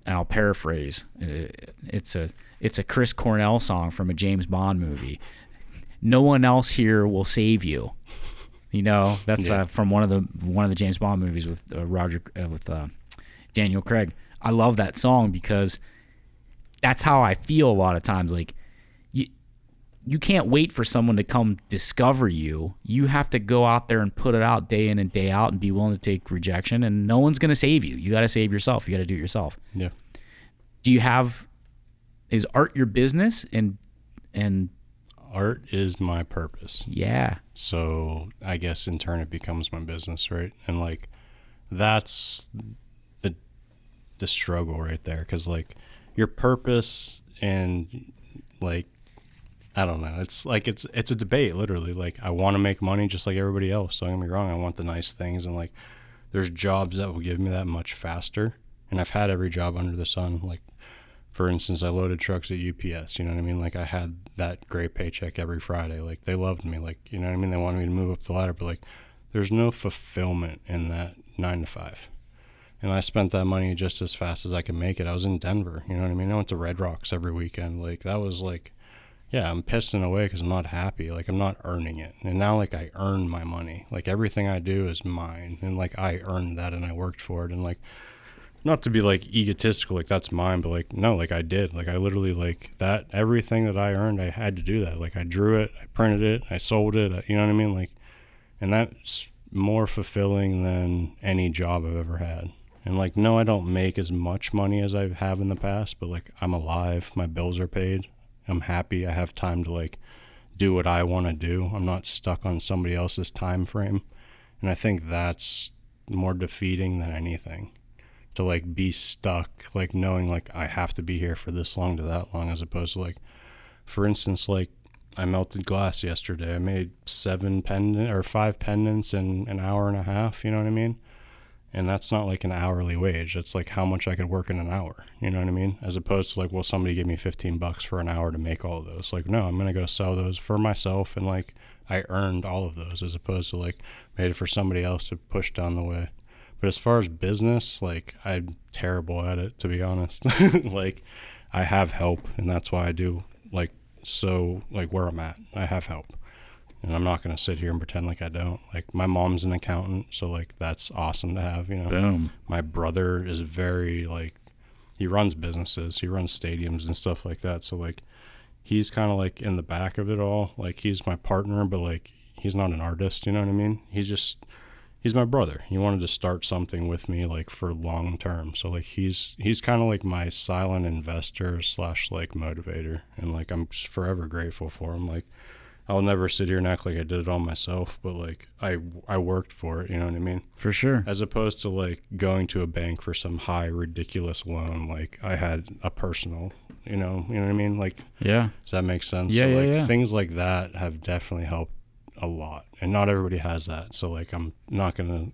S1: and I'll paraphrase. It's a Chris Cornell song from a James Bond movie. No one else here will save you. You know, that's from one of the James Bond movies with Daniel Craig. I love that song because that's how I feel a lot of times. Like, you can't wait for someone to come discover you. You have to go out there and put it out day in and day out and be willing to take rejection, and no one's going to save you. You got to save yourself. You got to do it yourself.
S2: Yeah.
S1: Is art your business? And
S2: art is my purpose.
S1: Yeah.
S2: So I guess in turn it becomes my business, right? And like, that's the struggle right there. 'Cause like your purpose and like, I don't know. It's like, it's a debate, literally. Like, I want to make money just like everybody else. Don't get me wrong. I want the nice things. And like, there's jobs that will give me that much faster. And I've had every job under the sun. Like, for instance, I loaded trucks at UPS. You know what I mean? Like, I had that great paycheck every Friday. Like, they loved me. Like, you know what I mean? They wanted me to move up the ladder. But like, there's no fulfillment in that 9 to 5. And I spent that money just as fast as I could make it. I was in Denver. You know what I mean? I went to Red Rocks every weekend. Like, that was like, yeah, I'm pissed in a way because I'm not happy. Like, I'm not earning it. And now, like, I earn my money. Like, everything I do is mine. And, like, I earned that and I worked for it. And, like, not to be, like, egotistical, like, that's mine. But, like, no, like, I did. Like, I literally, like, that, everything that I earned, I had to do that. Like, I drew it, I printed it, I sold it. You know what I mean? Like, and that's more fulfilling than any job I've ever had. And, like, no, I don't make as much money as I have in the past. But, like, I'm alive. My bills are paid. I'm happy. I have time to like do what I want to do. I'm not stuck on somebody else's time frame. And I think that's more defeating than anything, to like be stuck, like knowing like I have to be here for this long to that long, as opposed to like, for instance, like I melted glass yesterday. I made 5 pendants in an hour and a half. You know what I mean? And that's not like an hourly wage. That's like how much I could work in an hour. You know what I mean? As opposed to like, well, somebody gave me $15 for an hour to make all of those. Like, no, I'm going to go sell those for myself. And like, I earned all of those, as opposed to like made it for somebody else to push down the way. But as far as business, like I'm terrible at it, to be honest. Like I have help, and that's why I do like, so like where I'm at, I have help. And I'm not going to sit here and pretend like I don't. Like, my mom's an accountant, so, like, that's awesome to have, you know.
S1: Boom.
S2: My brother is very, like, he runs businesses. He runs stadiums and stuff like that. So, like, he's kind of, like, in the back of it all. Like, he's my partner, but, like, he's not an artist, you know what I mean? He's my brother. He wanted to start something with me, like, for long term. So, like, he's kind of, like, my silent investor / like, motivator. And, like, I'm just forever grateful for him. Like, I'll never sit here and act like I did it all myself, but like I worked for it, you know what I mean?
S1: For sure.
S2: As opposed to like going to a bank for some high ridiculous loan, like I had a personal, you know what I mean? Like,
S1: yeah.
S2: Does that make sense?
S1: Yeah,
S2: so like
S1: yeah.
S2: Things like that have definitely helped a lot, and not everybody has that. So like I'm not gonna.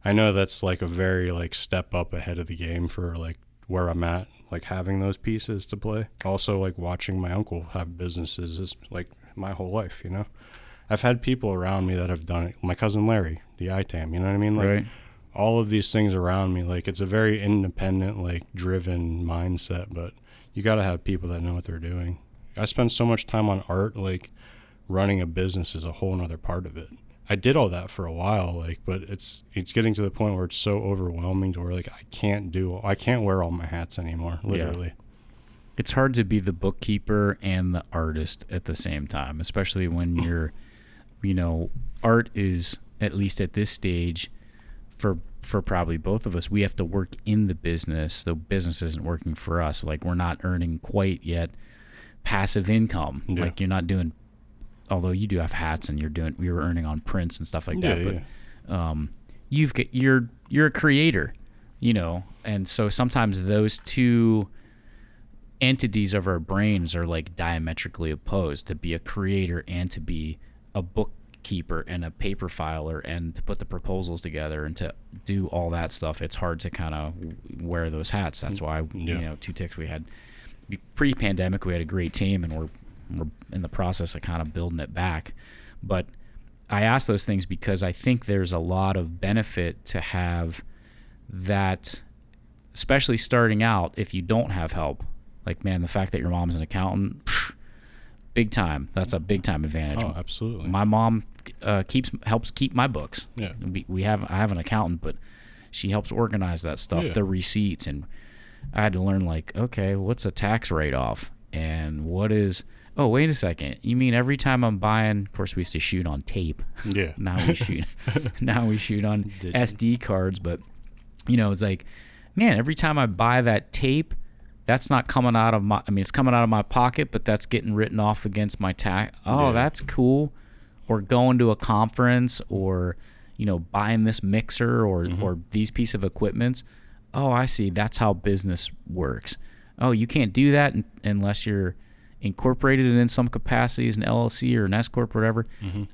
S2: I know that's like a very like step up ahead of the game for like where I'm at, like having those pieces to play. Also like watching my uncle have businesses is like my whole life, you know. I've had people around me that have done it. My cousin Larry, the ITAM, you know what I mean? Like
S1: right.
S2: All of these things around me, like it's a very independent, like driven mindset, but you got to have people that know what they're doing. I spend so much time on art, like running a business is a whole nother part of it. I did all that for a while, like, but it's getting to the point where it's so overwhelming to where like I can't wear all my hats anymore, literally.
S1: Yeah. It's hard to be the bookkeeper and the artist at the same time, especially when you're, you know, art is, at least at this stage, for probably both of us, we have to work in the business. The business isn't working for us. Like, we're not earning quite yet passive income.
S2: Yeah.
S1: Like, you're not doing, although you do have hats and you're earning on prints and stuff like that. But you're a creator, you know, and so sometimes those two entities of our brains are like diametrically opposed, to be a creator and to be a bookkeeper and a paper filer and to put the proposals together and to do all that stuff. It's hard to kind of wear those hats. That's why, you know, Two Ticks, we had pre-pandemic, we had a great team, and we're in the process of kind of building it back. But I ask those things because I think there's a lot of benefit to have that especially starting out, if you don't have help, like, man, the fact that your mom's an accountant, big time. That's a big time advantage.
S2: Oh, absolutely.
S1: My mom helps keep my books.
S2: Yeah.
S1: I have an accountant, but she helps organize that stuff, the receipts, and I had to learn, like, okay, what's a tax write-off, and what is? Oh, wait a second. You mean every time I'm buying? Of course, we used to shoot on tape.
S2: Yeah.
S1: Now we shoot. Now we shoot on SD cards, but it's like, man, every time I buy that tape, that's not coming out of my. I mean, it's coming out of my pocket, but that's getting written off against my tax. Oh, that's cool. Or going to a conference, or buying this mixer, or these piece of equipments. Oh, I see. That's how business works. Oh, you can't do that unless you're incorporated in some capacity as an LLC or an S corp or whatever.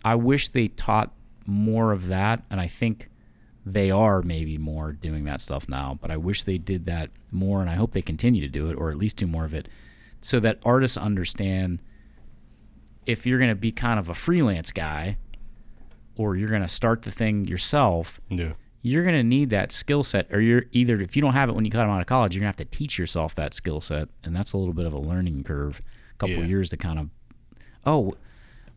S1: I wish they taught more of that, and I think they are maybe more doing that stuff now, but I wish they did that more, and I hope they continue to do it, or at least do more of it, so that artists understand if you're going to be kind of a freelance guy, or you're going to start the thing yourself, you're going to need that skill set, or if you don't have it when you come out of college, you're going to have to teach yourself that skill set, and that's a little bit of a learning curve, a couple of years to kind of, oh,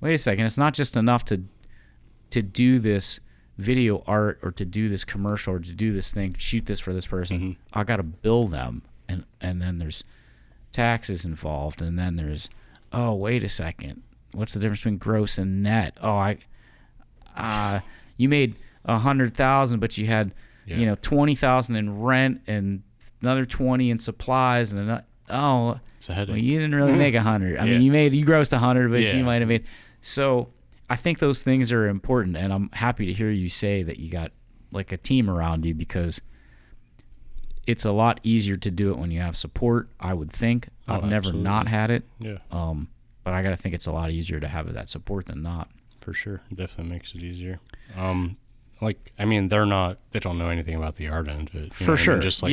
S1: wait a second, it's not just enough to do this video art, or to do this commercial, or to do this thing, shoot this for this person. I got to bill them, and then there's taxes involved, and then there's, oh, wait a second, what's the difference between gross and net? Oh, you made 100,000, but you had 20,000 in rent and another 20 in supplies, and
S2: it's a headache.
S1: Well, you didn't really make 100. I mean, you grossed 100, but you might have made. So I think those things are important, and I'm happy to hear you say that you got like a team around you, because it's a lot easier to do it when you have support, I would think. I've never not had it.
S2: Yeah.
S1: But I got to think it's a lot easier to have that support than not.
S2: For sure. It definitely makes it easier. They don't know anything about the art end of it.
S1: For sure.
S2: Just like,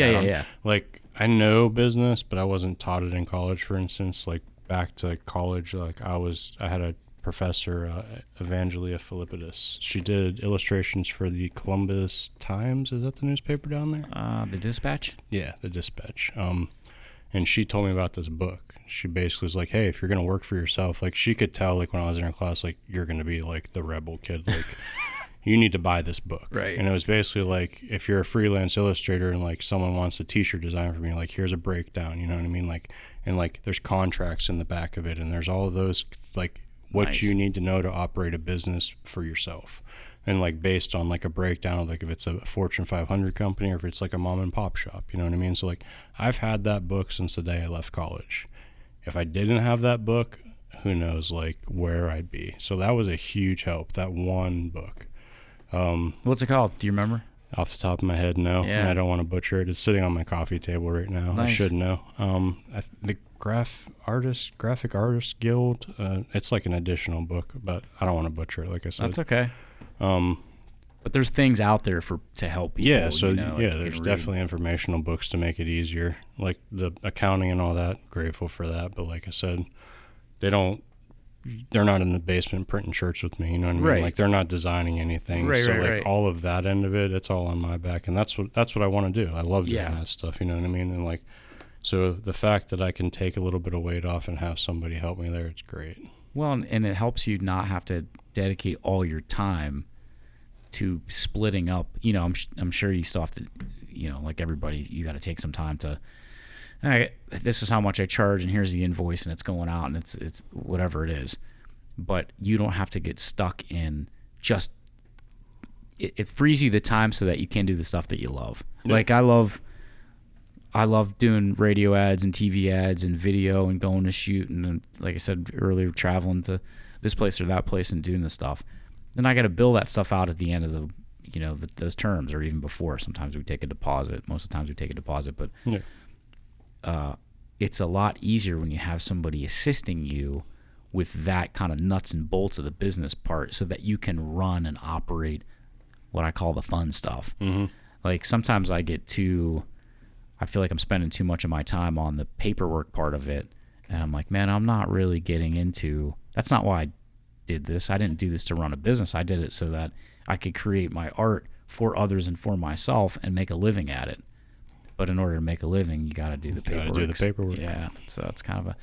S2: Like, I know business, but I wasn't taught it in college, for instance. Like, back to college, like, I had a professor, Evangelia Philippidis. She did illustrations for the Columbus Times. Is that the newspaper down there?
S1: The Dispatch?
S2: Yeah, the Dispatch. And she told me about this book. She basically was like, hey, if you're going to work for yourself, like, she could tell, like, when I was in her class, like, you're going to be, like, the rebel kid. Like, you need to buy this book.
S1: Right.
S2: And it was basically like, if you're a freelance illustrator and, like, someone wants a t-shirt design for me, like, here's a breakdown, you know what I mean? Like, and, like, there's contracts in the back of it, and there's all of those, like, what you need to know to operate a business for yourself. And, like, based on, like, a breakdown of, like, if it's a Fortune 500 company or if it's, like, a mom and pop shop, you know what I mean? So, like, I've had that book since the day I left college. If I didn't have that book, who knows, like, where I'd be. So that was a huge help, that one book.
S1: What's it called? Do you remember?
S2: Off the top of my head, no.
S1: Yeah.
S2: And I don't want to butcher it. It's sitting on my coffee table right now.
S1: Nice.
S2: I should know. The Graphic Artist Guild, it's like an additional book, but I don't want to butcher it, like I said.
S1: That's okay. But there's things out there to help people.
S2: Yeah, so there's definitely informational books to make it easier. Like the accounting and all that, grateful for that. But like I said, they're not in the basement printing shirts with me, you know what I mean?
S1: Right.
S2: Like, they're not designing anything.
S1: Right.
S2: All of that end of it, it's all on my back, and that's what I want to do. I love doing that stuff, you know what I mean? And like, so the fact that I can take a little bit of weight off and have somebody help me there, it's great.
S1: Well, and it helps you not have to dedicate all your time to splitting up. You know, I'm sure you still have to, like everybody, you got to take some time to, all right, this is how much I charge, and here's the invoice, and it's going out, and it's whatever it is. But you don't have to get stuck in just, it frees you the time so that you can do the stuff that you love. Yeah. Like, I love doing radio ads and TV ads and video and going to shoot, and like I said earlier, traveling to this place or that place and doing this stuff. Then I got to bill that stuff out at the end of those terms, or even before. Sometimes we take a deposit. Most of the times we take a deposit, but it's a lot easier when you have somebody assisting you with that kind of nuts and bolts of the business part, so that you can run and operate what I call the fun stuff. Mm-hmm. Like, sometimes I feel like I'm spending too much of my time on the paperwork part of it, and I'm like, man, I'm not really getting into. That's not why I did this. I didn't do this to run a business. I did it so that I could create my art for others and for myself and make a living at it. but in order to make a living, you got to do the paperwork.
S2: Got to do the paperwork.
S1: Yeah, so it's kind of a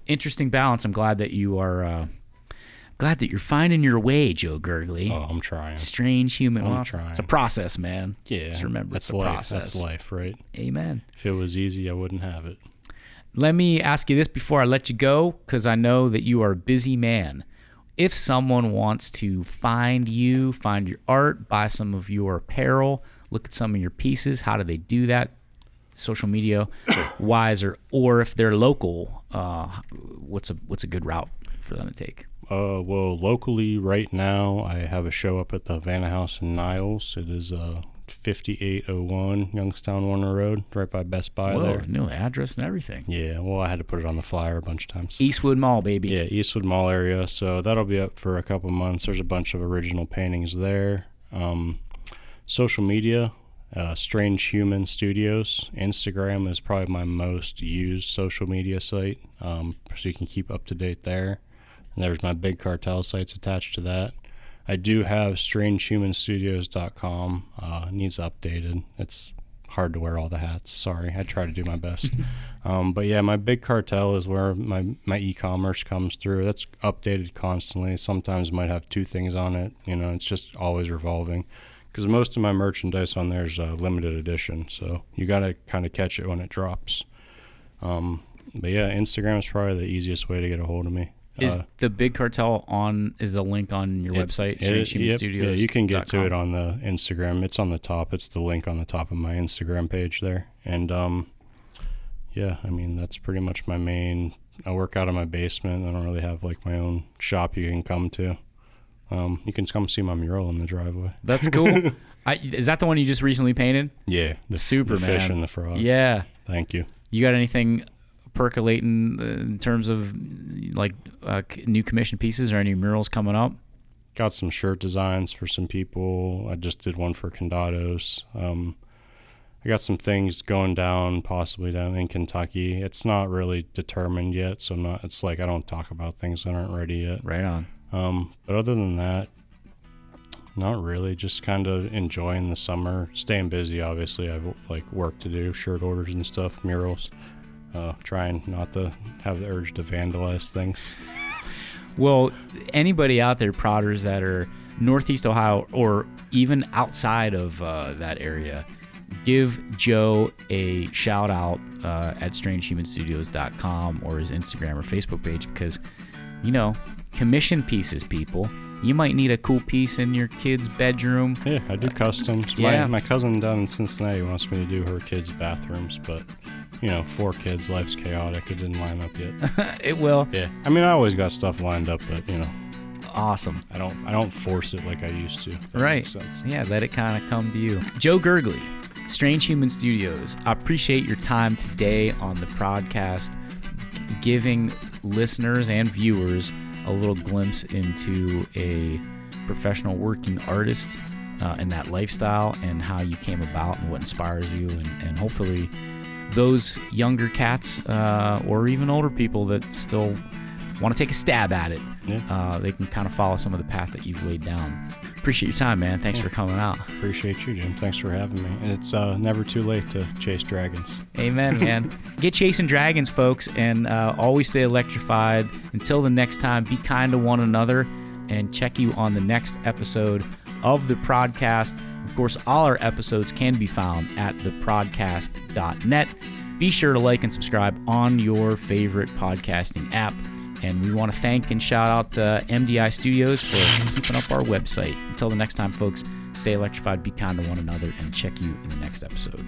S1: interesting balance. I'm glad that you are glad that you're finding your way, Joe Gergley.
S2: Oh, I'm trying.
S1: Strange human.
S2: I'm trying.
S1: It's a process, man.
S2: Yeah,
S1: just remember,
S2: that's
S1: it's a
S2: life.
S1: process.
S2: That's life, right?
S1: Amen.
S2: If it was easy, I wouldn't have it.
S1: Let me ask you this before I let you go, because I know that you are a busy man. If someone wants to find you, find your art, buy some of your apparel, look at some of your pieces, how do they do that? Social media wise, or if they're local, what's a good route for them to take?
S2: Well, locally right now, I have a show up at the Havana House in Niles. It is 5801 Youngstown Warner Road, right by Best Buy.
S1: Whoa,
S2: there.
S1: I knew the address and everything.
S2: Yeah, well, I had to put it on the flyer a bunch of times.
S1: Eastwood Mall, baby.
S2: Yeah, Eastwood Mall area. So that'll be up for a couple months. There's a bunch of original paintings there. Social media, Strange Human Studios. Instagram is probably my most used social media site, so you can keep up to date there. And there's my Big Cartel sites attached to that. I do have strangehumanstudios.com. Needs updated. It's hard to wear all the hats. Sorry, I try to do my best. But yeah, my Big Cartel is where my e-commerce comes through. That's updated constantly. Sometimes might have 2 things on it. It's just always revolving. Because most of my merchandise on there is limited edition, so you got to kind of catch it when it drops. But yeah, Instagram is probably the easiest way to get a hold of me.
S1: Is the Big Cartel is the link on your website, StrangeHumanStudios.com?
S2: Yeah, you can get to it on the Instagram. It's on the top. It's the link on the top of my Instagram page there. And yeah, I mean, that's pretty much my main. I work out of my basement. I don't really have like my own shop you can come to. You can come see my mural in the driveway.
S1: That's cool. Is that the one you just recently painted?
S2: Yeah, the fish and the frog.
S1: Yeah.
S2: Thank you.
S1: You got anything percolating in terms of like new commission pieces or any murals coming up?
S2: Got some shirt designs for some people. I just did one for Condados. I got some things going down, possibly down in Kentucky. It's not really determined yet, so it's like I don't talk about things that aren't ready yet.
S1: Right on.
S2: But other than that, not really. Just kind of enjoying the summer, staying busy. Obviously, I have like work to do, shirt orders and stuff, murals. Trying not to have the urge to vandalize things.
S1: Well, anybody out there, prodders that are Northeast Ohio or even outside of that area, give Joe a shout out at strangehumanstudios.com or his Instagram or Facebook page, because commission pieces, people. You might need a cool piece in your kid's bedroom.
S2: Yeah, I do customs.
S1: Yeah.
S2: My cousin down in Cincinnati wants me to do her kids' bathrooms, but 4 kids, life's chaotic. It didn't line up yet.
S1: It will.
S2: Yeah, I mean, I always got stuff lined up, but
S1: Awesome.
S2: I don't force it like I used to.
S1: Right. Yeah, let it kind of come to you. Joe Gergley, Strange Human Studios. I appreciate your time today on the podcast, giving listeners and viewers a little glimpse into a professional working artist and that lifestyle and how you came about and what inspires you, and hopefully those younger cats or even older people that still want to take a stab at it, they can kind of follow some of the path that you've laid down. Appreciate your time, man. Thanks for coming out.
S2: Appreciate you, Jim. Thanks for having me. And it's never too late to chase dragons.
S1: Amen, man. Get chasing dragons, folks, and always stay electrified. Until the next time, be kind to one another, and check you on the next episode of the podcast. Of course, all our episodes can be found at theprodcast.net. Be sure to like and subscribe on your favorite podcasting app. And we want to thank and shout out MDI Studios for keeping up our website. Until the next time, folks, stay electrified, be kind to one another, and check you in the next episode.